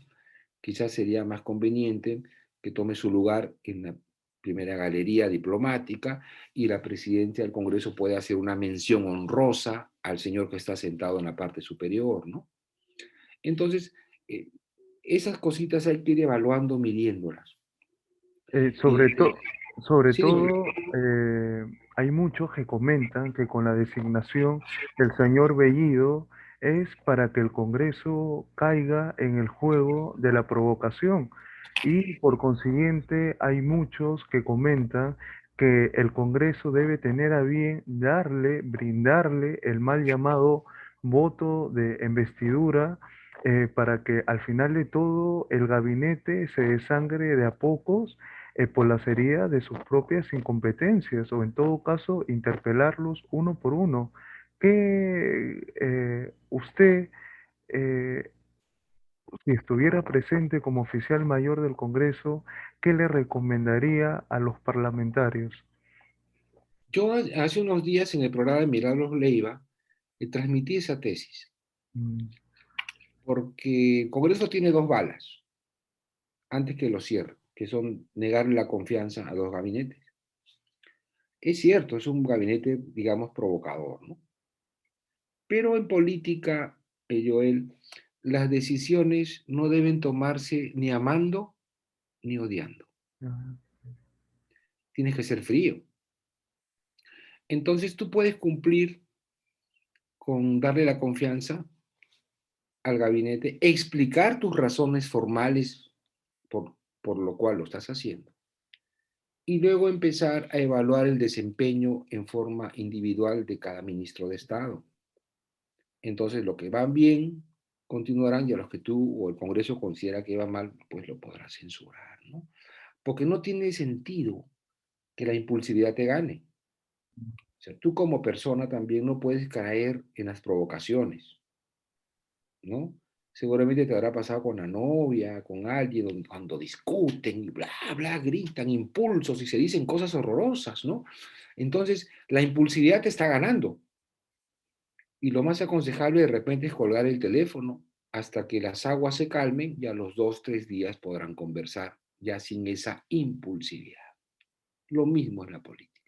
Quizás sería más conveniente que tome su lugar en la primera galería diplomática y la presidenta del Congreso puede hacer una mención honrosa al señor que está sentado en la parte superior, ¿no? Entonces, eh, esas cositas hay que ir evaluando, midiéndolas. Eh, Y, sobre to- sobre sí, dime. todo, hay muchos que comentan que con la designación del señor Bellido es para que el Congreso caiga en el juego de la provocación. Y por consiguiente, hay muchos que comentan que el Congreso debe tener a bien brindarle el mal llamado voto de investidura, para que al final de todo el gabinete se desangre de a pocos, por las heridas de sus propias incompetencias, o en todo caso interpelarlos uno por uno. ¿Qué usted, eh, si estuviera presente como oficial mayor del Congreso, qué le recomendaría a los parlamentarios? Yo hace unos días en el programa de Milagros Leiva transmití esa tesis, Mm, porque el Congreso tiene dos balas antes que lo cierre, que son negarle la confianza a los gabinetes. Es cierto, es un gabinete, digamos, provocador, ¿no? Pero en política, Joel, las decisiones no deben tomarse ni amando ni odiando. ajá, tienes que ser frío. Entonces tú puedes cumplir con darle la confianza al gabinete, explicar tus razones formales por lo cual lo estás haciendo y luego empezar a evaluar el desempeño en forma individual de cada ministro de Estado. Entonces, los que van bien continuarán y a los que tú o el Congreso considera que va mal, pues lo podrá censurar, ¿no? Porque no tiene sentido que la impulsividad te gane. O sea, tú como persona también no puedes caer en las provocaciones, ¿no? Seguramente te habrá pasado con la novia, con alguien, cuando discuten y bla, bla, gritan, impulsos y se dicen cosas horrorosas, ¿no? Entonces, la impulsividad te está ganando. Y lo más aconsejable de repente es colgar el teléfono hasta que las aguas se calmen y a los 2, 3 días podrán conversar, ya sin esa impulsividad. Lo mismo en la política.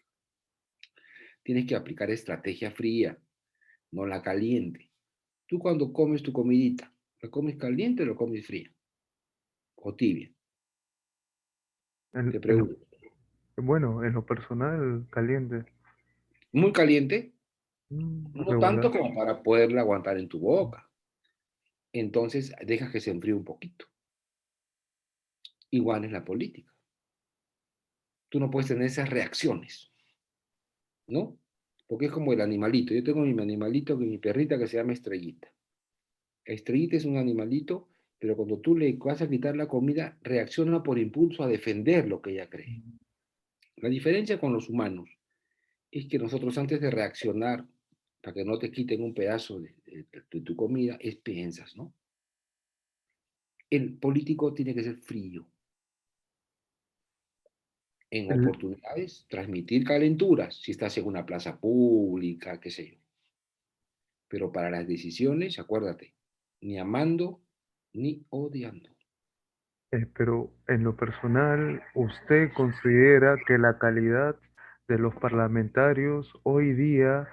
Tienes que aplicar estrategia fría, no la caliente. Tú cuando comes tu comidita, ¿la comes caliente o la comes fría? O tibia. Te En pregunto. bueno, en lo personal, caliente. Muy caliente, no tanto Regular. como para poderla aguantar en tu boca. Entonces dejas que se enfríe un poquito. Igual es la política. Tú no puedes tener esas reacciones, ¿no? Porque es como el animalito. Yo tengo mi animalito, mi perrita que se llama Estrellita. Estrellita es un animalito, pero cuando tú le vas a quitar la comida, reacciona por impulso a defender lo que ella cree. La diferencia con los humanos es que nosotros antes de reaccionar, para que no te quiten un pedazo de tu comida, es piensas, ¿no? El político tiene que ser frío. En El, oportunidades, transmitir calenturas, si estás en una plaza pública, qué sé yo. Pero para las decisiones, acuérdate, ni amando ni odiando. pero en lo personal, ¿usted considera que la calidad de los parlamentarios hoy día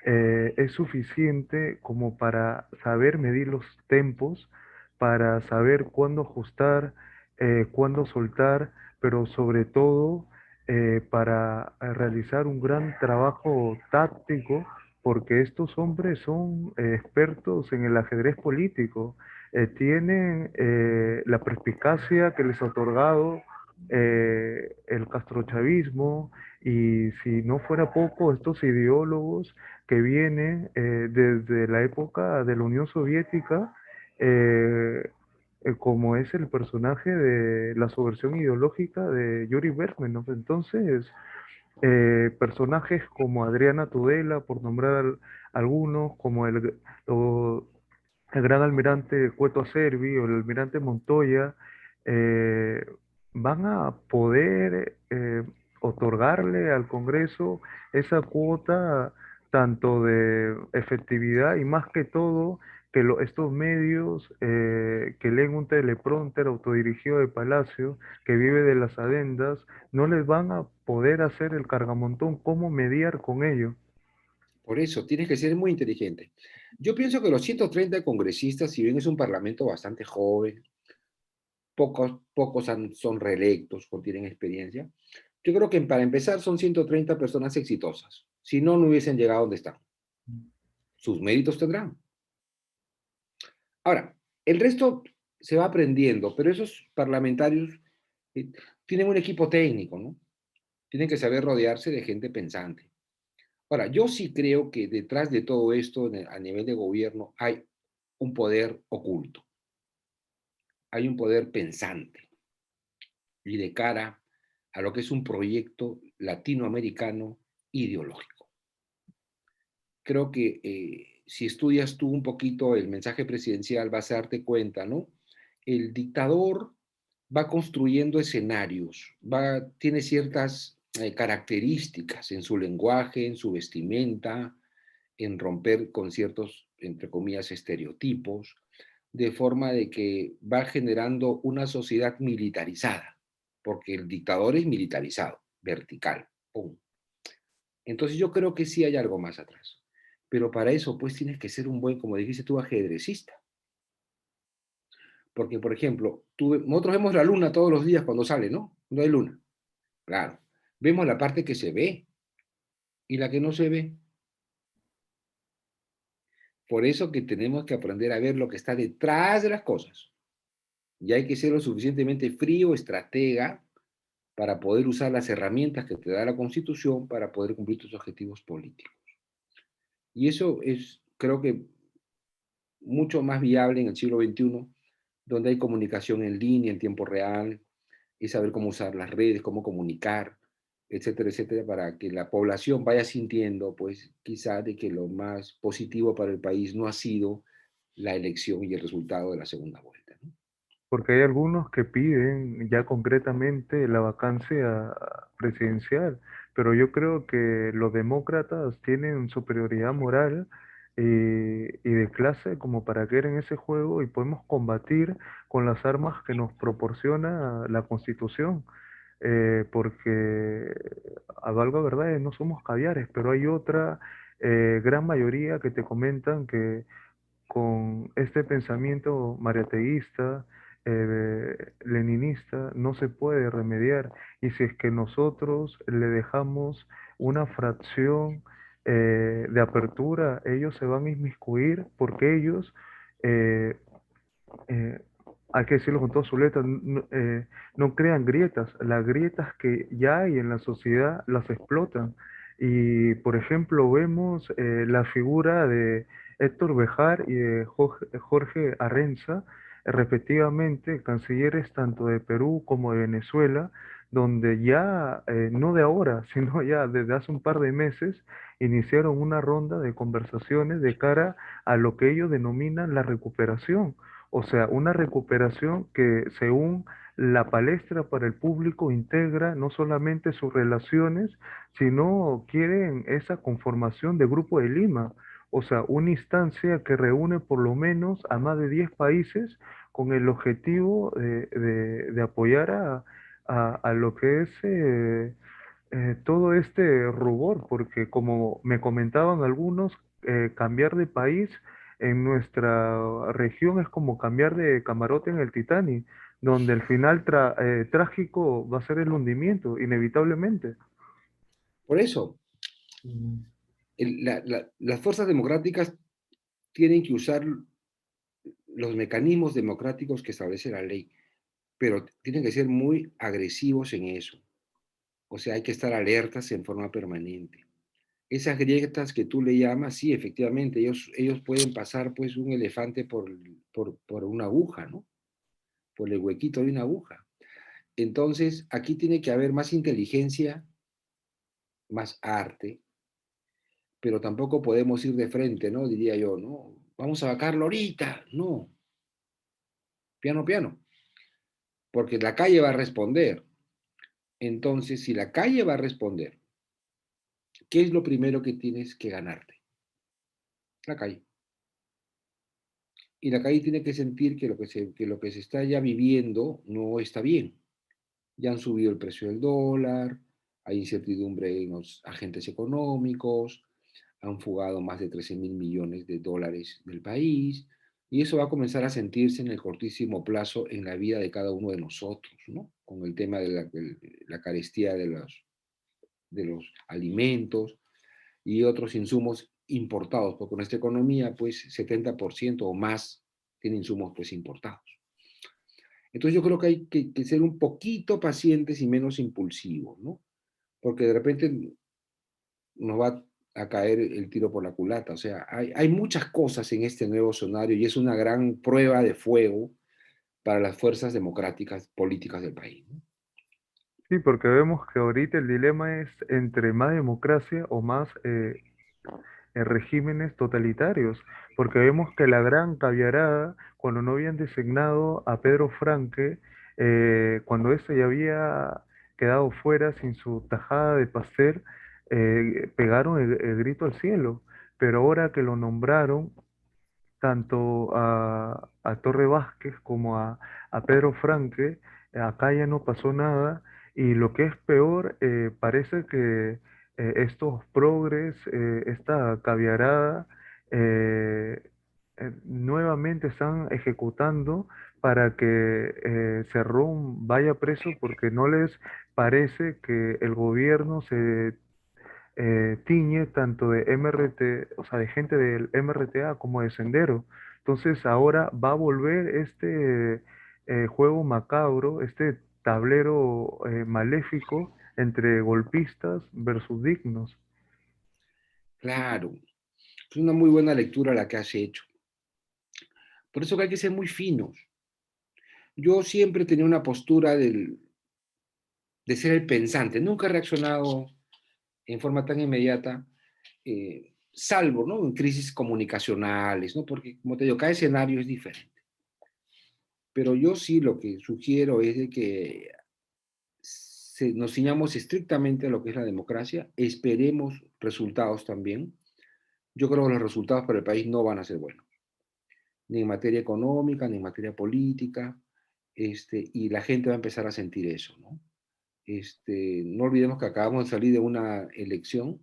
es suficiente como para saber medir los tempos, para saber cuándo ajustar, cuándo soltar, pero sobre todo para realizar un gran trabajo táctico? Porque estos hombres son expertos en el ajedrez político, tienen la perspicacia que les ha otorgado el castrochavismo, y si no fuera poco, estos ideólogos que vienen desde la época de la Unión Soviética, eh, como es el personaje de la subversión ideológica de Yuri Bermenov. Entonces, personajes como Adriana Tudela, por nombrar algunos, como o el gran almirante Cueto Acerbi o el almirante Montoya, eh, van a poder otorgarle al Congreso esa cuota tanto de efectividad y más que todo que estos medios que leen un teleprompter autodirigido de Palacio, que vive de las adendas, no les van a poder hacer el cargamontón, cómo mediar con ello. Por eso, tienes que ser muy inteligente. Yo pienso que los 130 congresistas, si bien es un parlamento bastante joven, pocos son reelectos o tienen experiencia, yo creo que para empezar son 130 personas exitosas. Si no, no hubiesen llegado donde están. Sus méritos tendrán. Ahora, el resto se va aprendiendo, pero esos parlamentarios eh, tienen un equipo técnico, ¿no? Tienen que saber rodearse de gente pensante. Ahora, yo sí creo que detrás de todo esto, a nivel de gobierno, hay un poder oculto, hay un poder pensante y de cara a lo que es un proyecto latinoamericano ideológico. Creo que si estudias tú un poquito el mensaje presidencial vas a darte cuenta, ¿no? El dictador va construyendo escenarios, tiene ciertas características en su lenguaje, en su vestimenta, en romper con ciertos, entre comillas, estereotipos, de forma de que va generando una sociedad militarizada, porque el dictador es militarizado, vertical, ¡pum! Entonces yo creo que sí hay algo más atrás. Pero para eso, pues tienes que ser un buen, como dijiste tú, ajedrecista. Porque, por ejemplo, nosotros vemos la luna todos los días cuando sale, ¿no? No hay luna. Claro. Vemos la parte que se ve y la que no se ve. Por eso que tenemos que aprender a ver lo que está detrás de las cosas. Y hay que ser lo suficientemente frío, estratega, para poder usar las herramientas que te da la Constitución para poder cumplir tus objetivos políticos. Y eso es, creo que, mucho más viable en el siglo XXI, donde hay comunicación en línea, en tiempo real, y saber cómo usar las redes, cómo comunicar, etcétera, etcétera, para que la población vaya sintiendo, pues, quizá de que lo más positivo para el país no ha sido la elección y el resultado de la segunda vuelta, ¿no? Porque hay algunos que piden ya concretamente la vacancia presidencial, pero yo creo que los demócratas tienen superioridad moral y de clase como para caer en ese juego y podemos combatir con las armas que nos proporciona la Constitución. Porque a valga verdad no somos caviares, pero hay otra gran mayoría que te comentan que con este pensamiento mariateísta, leninista, no se puede remediar. Y si es que nosotros le dejamos una fracción de apertura, ellos se van a inmiscuir porque ellos eh, eh, hay que decirlo con todas sus letras, no crean grietas. Las grietas que ya hay en la sociedad las explotan. Y, por ejemplo, vemos la figura de Héctor Bejar y de Jorge Arrenza, respectivamente, cancilleres tanto de Perú como de Venezuela, donde ya, no de ahora, sino ya desde hace un par de meses, iniciaron una ronda de conversaciones de cara a lo que ellos denominan la recuperación, o sea, una recuperación que según la palestra para el público integra no solamente sus relaciones, sino quieren esa conformación de Grupo de Lima, o sea, una instancia que reúne por lo menos a más de 10 países con el objetivo de apoyar a lo que es todo este rubor, porque como me comentaban algunos, cambiar de país en nuestra región es como cambiar de camarote en el Titanic, donde el final trágico va a ser el hundimiento, inevitablemente. Por eso, Mm. las fuerzas democráticas tienen que usar los mecanismos democráticos que establece la ley, pero tienen que ser muy agresivos en eso. O sea, hay que estar alertas en forma permanente. Esas grietas que tú le llamas, sí, efectivamente, ellos pueden pasar pues un elefante por una aguja, ¿no? Por el huequito de una aguja. Entonces, aquí tiene que haber más inteligencia, más arte, pero tampoco podemos ir de frente, ¿no? Diría yo, ¿no? Vamos a vacarlo ahorita. No, piano, piano, porque la calle va a responder. Entonces, si la calle va a responder, ¿qué es lo primero que tienes que ganarte? La calle. Y la calle tiene que sentir que lo que se está ya viviendo no está bien. Ya han subido el precio del dólar, hay incertidumbre en los agentes económicos, han fugado más de 13.000 millones de dólares del país, y eso va a comenzar a sentirse en el cortísimo plazo en la vida de cada uno de nosotros, ¿no? Con el tema de la carestía de los alimentos y otros insumos importados, porque nuestra economía, pues 70% o más tiene insumos pues importados. Entonces yo creo que hay que ser un poquito pacientes y menos impulsivos, ¿no? Porque de repente nos va a caer el tiro por la culata. O sea, hay muchas cosas en este nuevo escenario y es una gran prueba de fuego para las fuerzas democráticas políticas del país, ¿no? Sí, porque vemos que ahorita el dilema es entre más democracia o más regímenes totalitarios, porque vemos que la gran caviarada, cuando no habían designado a Pedro Franque, cuando ese ya había quedado fuera sin su tajada de pastel, pegaron el grito al cielo, pero ahora que lo nombraron, tanto a Torre Vázquez como a Pedro Franque, acá ya no pasó nada y lo que es peor, parece que estos progres, esta caviarada, nuevamente están ejecutando, para que Cerrón vaya preso porque no les parece que el gobierno se tiñe tanto de MRT, o sea, de gente del MRTA como de Sendero. Entonces ahora va a volver este juego macabro, este tablero maléfico entre golpistas versus dignos. Claro, es una muy buena lectura la que has hecho. Por eso que hay que ser muy finos. Yo siempre tenía una postura de ser el pensante, nunca he reaccionado en forma tan inmediata, salvo, ¿no?, en crisis comunicacionales, ¿no? Porque, como te digo, cada escenario es diferente. Pero yo sí lo que sugiero es de que nos ciñamos estrictamente a lo que es la democracia, esperemos resultados también. Yo creo que los resultados para el país no van a ser buenos, ni en materia económica, ni en materia política, y la gente va a empezar a sentir eso, ¿no? No olvidemos que acabamos de salir de una elección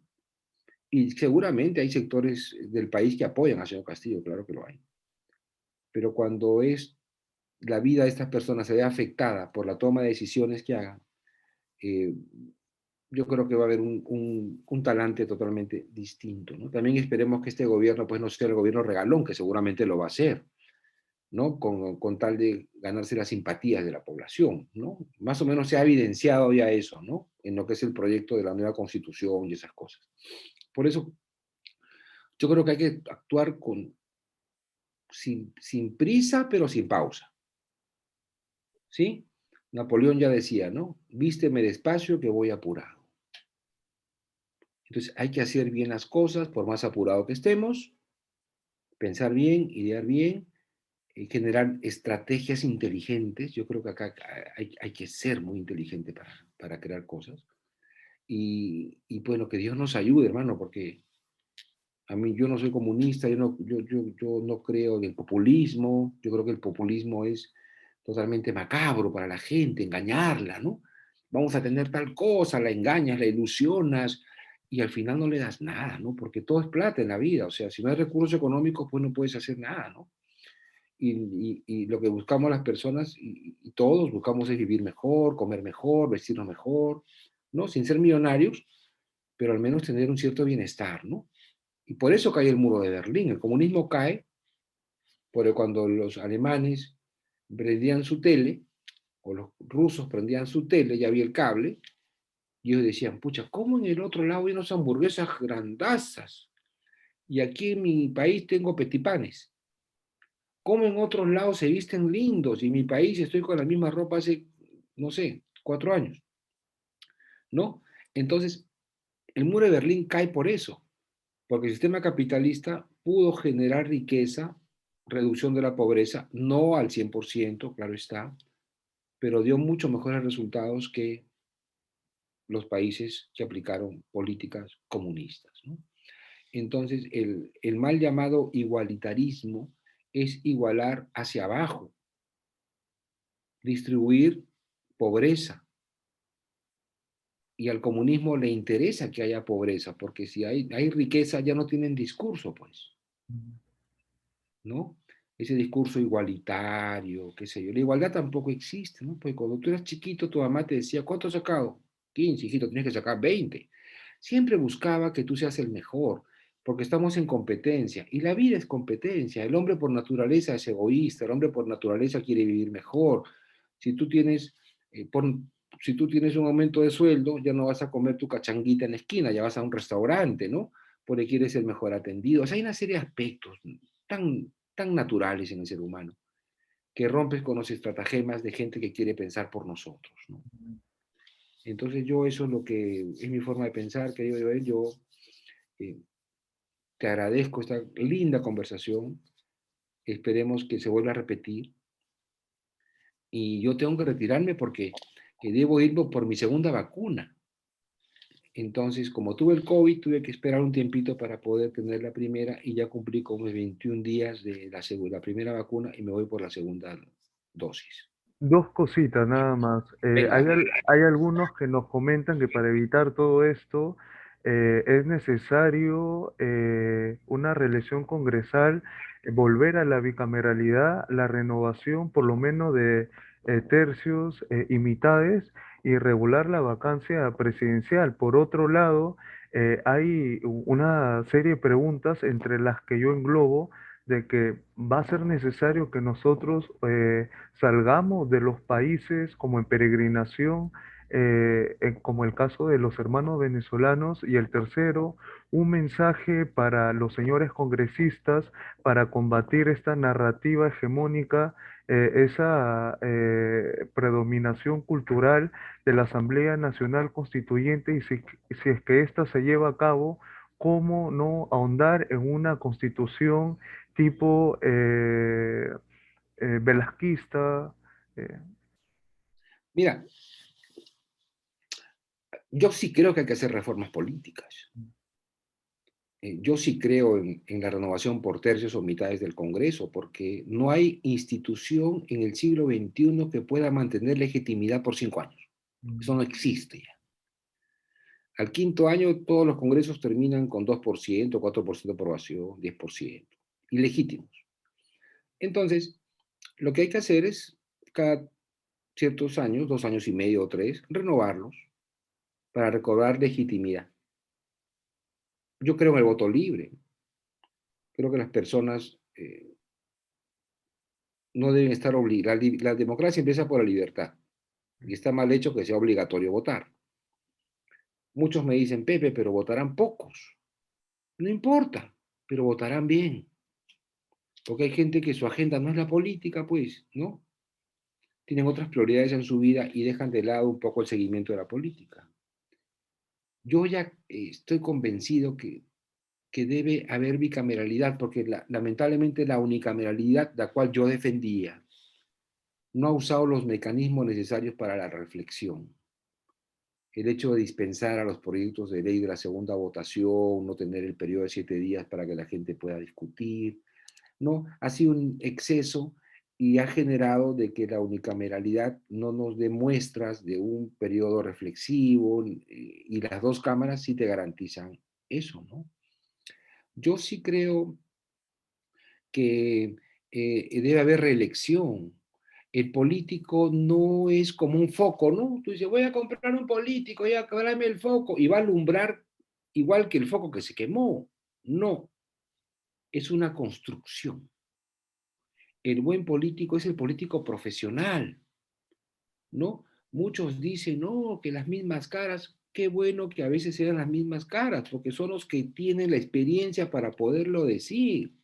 y seguramente hay sectores del país que apoyan al señor Castillo, claro que lo hay. Pero cuando la vida de estas personas se ve afectada por la toma de decisiones que hagan, eh, yo creo que va a haber un talante totalmente distinto, ¿no? También esperemos que este gobierno pues no sea el gobierno regalón, que seguramente lo va a ser, ¿no? Con tal de ganarse las simpatías de la población, ¿no? Más o menos se ha evidenciado ya eso, ¿no? En lo que es el proyecto de la nueva constitución y esas cosas. Por eso yo creo que hay que actuar sin prisa, pero sin pausa, ¿sí? Napoleón ya decía, ¿no? Vísteme despacio que voy apurado. Entonces hay que hacer bien las cosas, por más apurado que estemos, pensar bien, idear bien, generar estrategias inteligentes. Yo creo que acá hay que ser muy inteligente para crear cosas. Y bueno, que Dios nos ayude, hermano, porque a mí yo no soy comunista, yo no creo en el populismo, yo creo que el populismo es totalmente macabro para la gente, engañarla, ¿no? Vamos a tener tal cosa, la engañas, la ilusionas y al final no le das nada, ¿no? Porque todo es plata en la vida, o sea, si no hay recursos económicos, pues no puedes hacer nada, ¿no? Y lo que buscamos las personas y todos buscamos es vivir mejor, comer mejor, vestirnos mejor, ¿no? Sin ser millonarios, pero al menos tener un cierto bienestar, ¿no? Y por eso cae el muro de Berlín. El comunismo cae porque cuando los alemanes prendían su tele, o los rusos prendían su tele, ya había el cable, y ellos decían, pucha, ¿cómo en el otro lado hay unas hamburguesas grandazas? Y aquí en mi país tengo petipanes. ¿Cómo en otros lados se visten lindos? Y en mi país estoy con la misma ropa hace, no sé, 4 años, ¿no? Entonces, el muro de Berlín cae por eso, porque el sistema capitalista pudo generar riqueza, reducción de la pobreza, no al 100%, claro está, pero dio mucho mejores resultados que los países que aplicaron políticas comunistas, ¿no? Entonces, el mal llamado igualitarismo es igualar hacia abajo, distribuir pobreza. Y al comunismo le interesa que haya pobreza, porque si hay riqueza ya no tienen discurso, pues. ¿No? Ese discurso igualitario, qué sé yo. La igualdad tampoco existe, ¿no? Porque cuando tú eras chiquito, tu mamá te decía, ¿cuánto has sacado? 15, hijito, tienes que sacar 20. Siempre buscaba que tú seas el mejor, porque estamos en competencia. Y la vida es competencia. El hombre por naturaleza es egoísta, el hombre por naturaleza quiere vivir mejor. Si tú tienes, eh, por, si tú tienes un aumento de sueldo, ya no vas a comer tu cachanguita en la esquina, ya vas a un restaurante, ¿no? Porque quieres ser mejor atendido. O sea, hay una serie de aspectos tan naturales en el ser humano, que rompes con los estratagemas de gente que quiere pensar por nosotros, ¿no? Entonces yo eso es lo que es mi forma de pensar, querido Joel. Yo eh, te agradezco esta linda conversación, esperemos que se vuelva a repetir y yo tengo que retirarme porque debo ir por mi segunda vacuna. Entonces, como tuve el COVID, tuve que esperar un tiempito para poder tener la primera y ya cumplí con mis 21 días de la primera vacuna y me voy por la segunda dosis. Dos cositas nada más. Venga. Hay algunos que nos comentan que para evitar todo esto, es necesario una reelección congresal, volver a la bicameralidad, la renovación por lo menos de tercios y mitades y regular la vacancia presidencial. Por otro lado, hay una serie de preguntas entre las que yo englobo de que va a ser necesario que nosotros salgamos de los países como en peregrinación, como el caso de los hermanos venezolanos, y el tercero, un mensaje para los señores congresistas para combatir esta narrativa hegemónica, esa predominación cultural de la Asamblea Nacional Constituyente, y si es que ésta se lleva a cabo, cómo no ahondar en una constitución tipo velasquista. eh, Mira, yo sí creo que hay que hacer reformas políticas. Yo sí creo en la renovación por tercios o mitades del Congreso, porque no hay institución en el siglo XXI que pueda mantener legitimidad por 5 años. Eso no existe ya. Al quinto año todos los congresos terminan con 2%, 4% de aprobación, 10%. Ilegítimos. Entonces, lo que hay que hacer es, cada ciertos años, 2 años y medio o 3, renovarlos para recobrar legitimidad. Yo creo en el voto libre. Creo que las personas no deben estar obligadas. La democracia empieza por la libertad y está mal hecho que sea obligatorio votar. Muchos me dicen, Pepe, pero votarán pocos. No importa, pero votarán bien. Porque hay gente que su agenda no es la política, pues, ¿no? Tienen otras prioridades en su vida y dejan de lado un poco el seguimiento de la política. Yo ya estoy convencido que debe haber bicameralidad, porque lamentablemente la unicameralidad, la cual yo defendía, no ha usado los mecanismos necesarios para la reflexión. El hecho de dispensar a los proyectos de ley de la segunda votación, no tener el periodo de 7 días para que la gente pueda discutir, ¿no? Ha sido un exceso y ha generado de que la unicameralidad no nos dé muestras de un periodo reflexivo, y las dos cámaras sí te garantizan eso, ¿no? Yo sí creo que debe haber reelección. El político no es como un foco, ¿no? Tú dices, voy a comprar un político, voy a cobrarme el foco y va a alumbrar igual que el foco que se quemó. No, es una construcción. El buen político es el político profesional, ¿no? Muchos dicen, no, que las mismas caras, qué bueno que a veces sean las mismas caras, porque son los que tienen la experiencia para poderlo decir.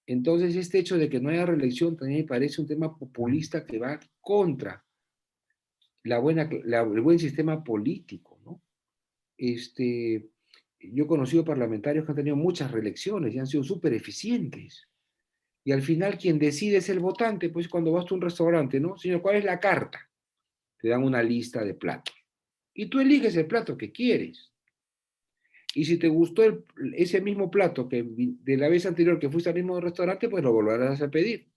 Entonces, este hecho de que no haya reelección también me parece un tema populista que va contra el buen sistema político, ¿no? Yo he conocido parlamentarios que han tenido muchas reelecciones y han sido súper eficientes. Y al final quien decide es el votante, pues cuando vas a un restaurante, ¿no? Señor, ¿cuál es la carta? Te dan una lista de platos. Y tú eliges el plato que quieres. Y si te gustó ese mismo plato que de la vez anterior que fuiste al mismo restaurante, pues lo volverás a pedir.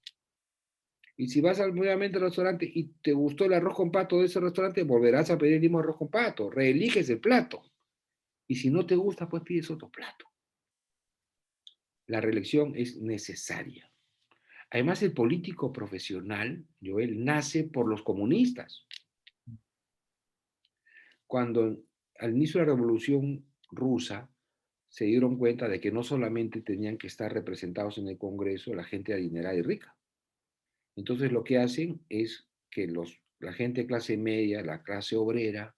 Y si vas nuevamente al restaurante y te gustó el arroz con pato de ese restaurante, volverás a pedir el mismo arroz con pato, reeliges el plato. Y si no te gusta, pues pides otro plato. La reelección es necesaria. Además, el político profesional, Joel, nace por los comunistas. Cuando al inicio de la Revolución Rusa se dieron cuenta de que no solamente tenían que estar representados en el Congreso la gente adinerada y rica. Entonces lo que hacen es que la gente de clase media, la clase obrera,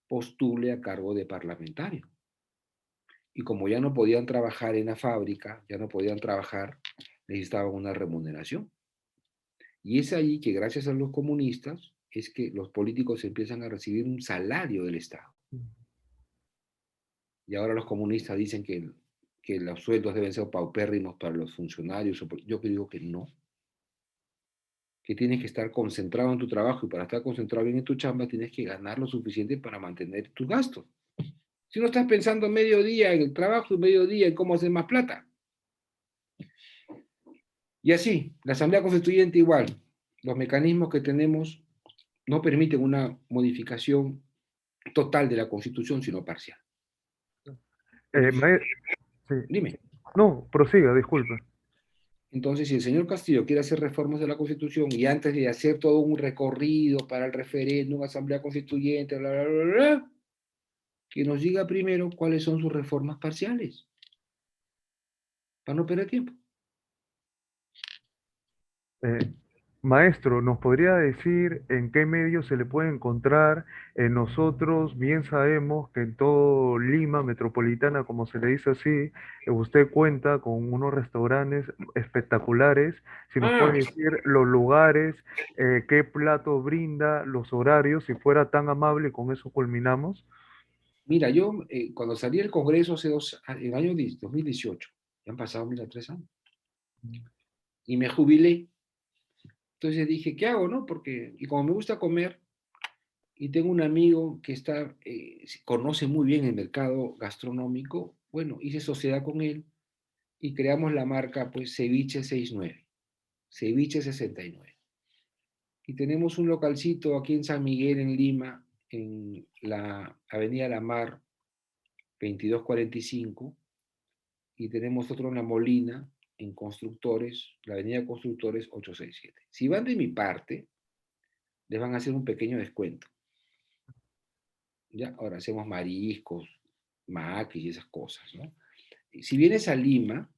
postule a cargo de parlamentario. Y como ya no podían trabajar en la fábrica, ya no podían trabajar, necesitaban una remuneración. Y es ahí que gracias a los comunistas es que los políticos empiezan a recibir un salario del Estado. Y ahora los comunistas dicen que los sueldos deben ser paupérrimos para los funcionarios. Yo digo que no, que tienes que estar concentrado en tu trabajo, y para estar concentrado bien en tu chamba tienes que ganar lo suficiente para mantener tus gastos. Si no estás pensando medio día en el trabajo y medio día en cómo hacer más plata. Y así, la Asamblea Constituyente igual. Los mecanismos que tenemos no permiten una modificación total de la Constitución, sino parcial. Eh, Entonces, mae- sí. dime. No, prosiga, disculpe. Entonces, si el señor Castillo quiere hacer reformas de la Constitución y antes de hacer todo un recorrido para el referéndum, asamblea constituyente, bla, bla, bla, bla, que nos diga primero cuáles son sus reformas parciales, para no perder tiempo. Eh, Maestro, ¿nos podría decir en qué medio se le puede encontrar? Nosotros bien sabemos que en todo Lima metropolitana, como se le dice así, usted cuenta con unos restaurantes espectaculares. Si nos Ah, puede decir los lugares, qué plato brinda, los horarios, si fuera tan amable, y con eso culminamos. mira, yo cuando salí del Congreso en el año 2018, ya han pasado, mira, 3 años, y me jubilé. Entonces dije, ¿qué hago, no? Porque, y como me gusta comer, y tengo un amigo que conoce muy bien el mercado gastronómico, bueno, hice sociedad con él y creamos la marca, pues, Ceviche 69, Ceviche 69. Y tenemos un localcito aquí en San Miguel, en Lima, en la Avenida La Mar, 2245, y tenemos otro en La Molina, en Constructores, la Avenida Constructores 867. Si van de mi parte, les van a hacer un pequeño descuento. ¿Ya? Ahora hacemos mariscos, maquis y esas cosas, ¿no? Y si vienes a Lima,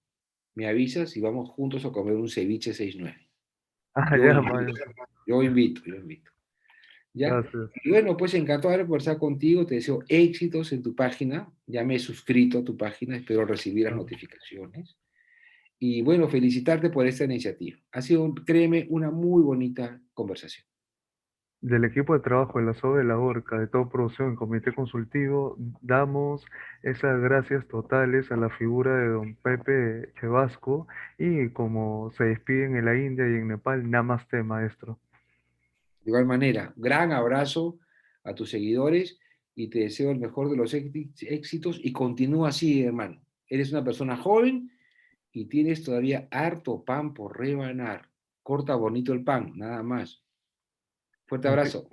me avisas y vamos juntos a comer un ceviche 69. Ah, Yo ya, invito, maestro. yo invito. ¿Ya? Gracias. Y bueno, pues encantado de conversar contigo, te deseo éxitos en tu página, ya me he suscrito a tu página, espero recibir las notificaciones. Y bueno, felicitarte por esta iniciativa. Ha sido, créeme, una muy bonita conversación. Del equipo de trabajo de la SOE de la Orca, de toda producción, comité consultivo, damos esas gracias totales a la figura de don Pepe Chevasco y como se despiden en la India y en Nepal, Namaste, maestro. De igual manera, gran abrazo a tus seguidores y te deseo el mejor de los éxitos y continúa así, hermano. Eres una persona joven y tienes todavía harto pan por rebanar. Corta bonito el pan, nada más. Fuerte Un abrazo.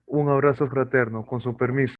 un abrazo fraterno, con su permiso.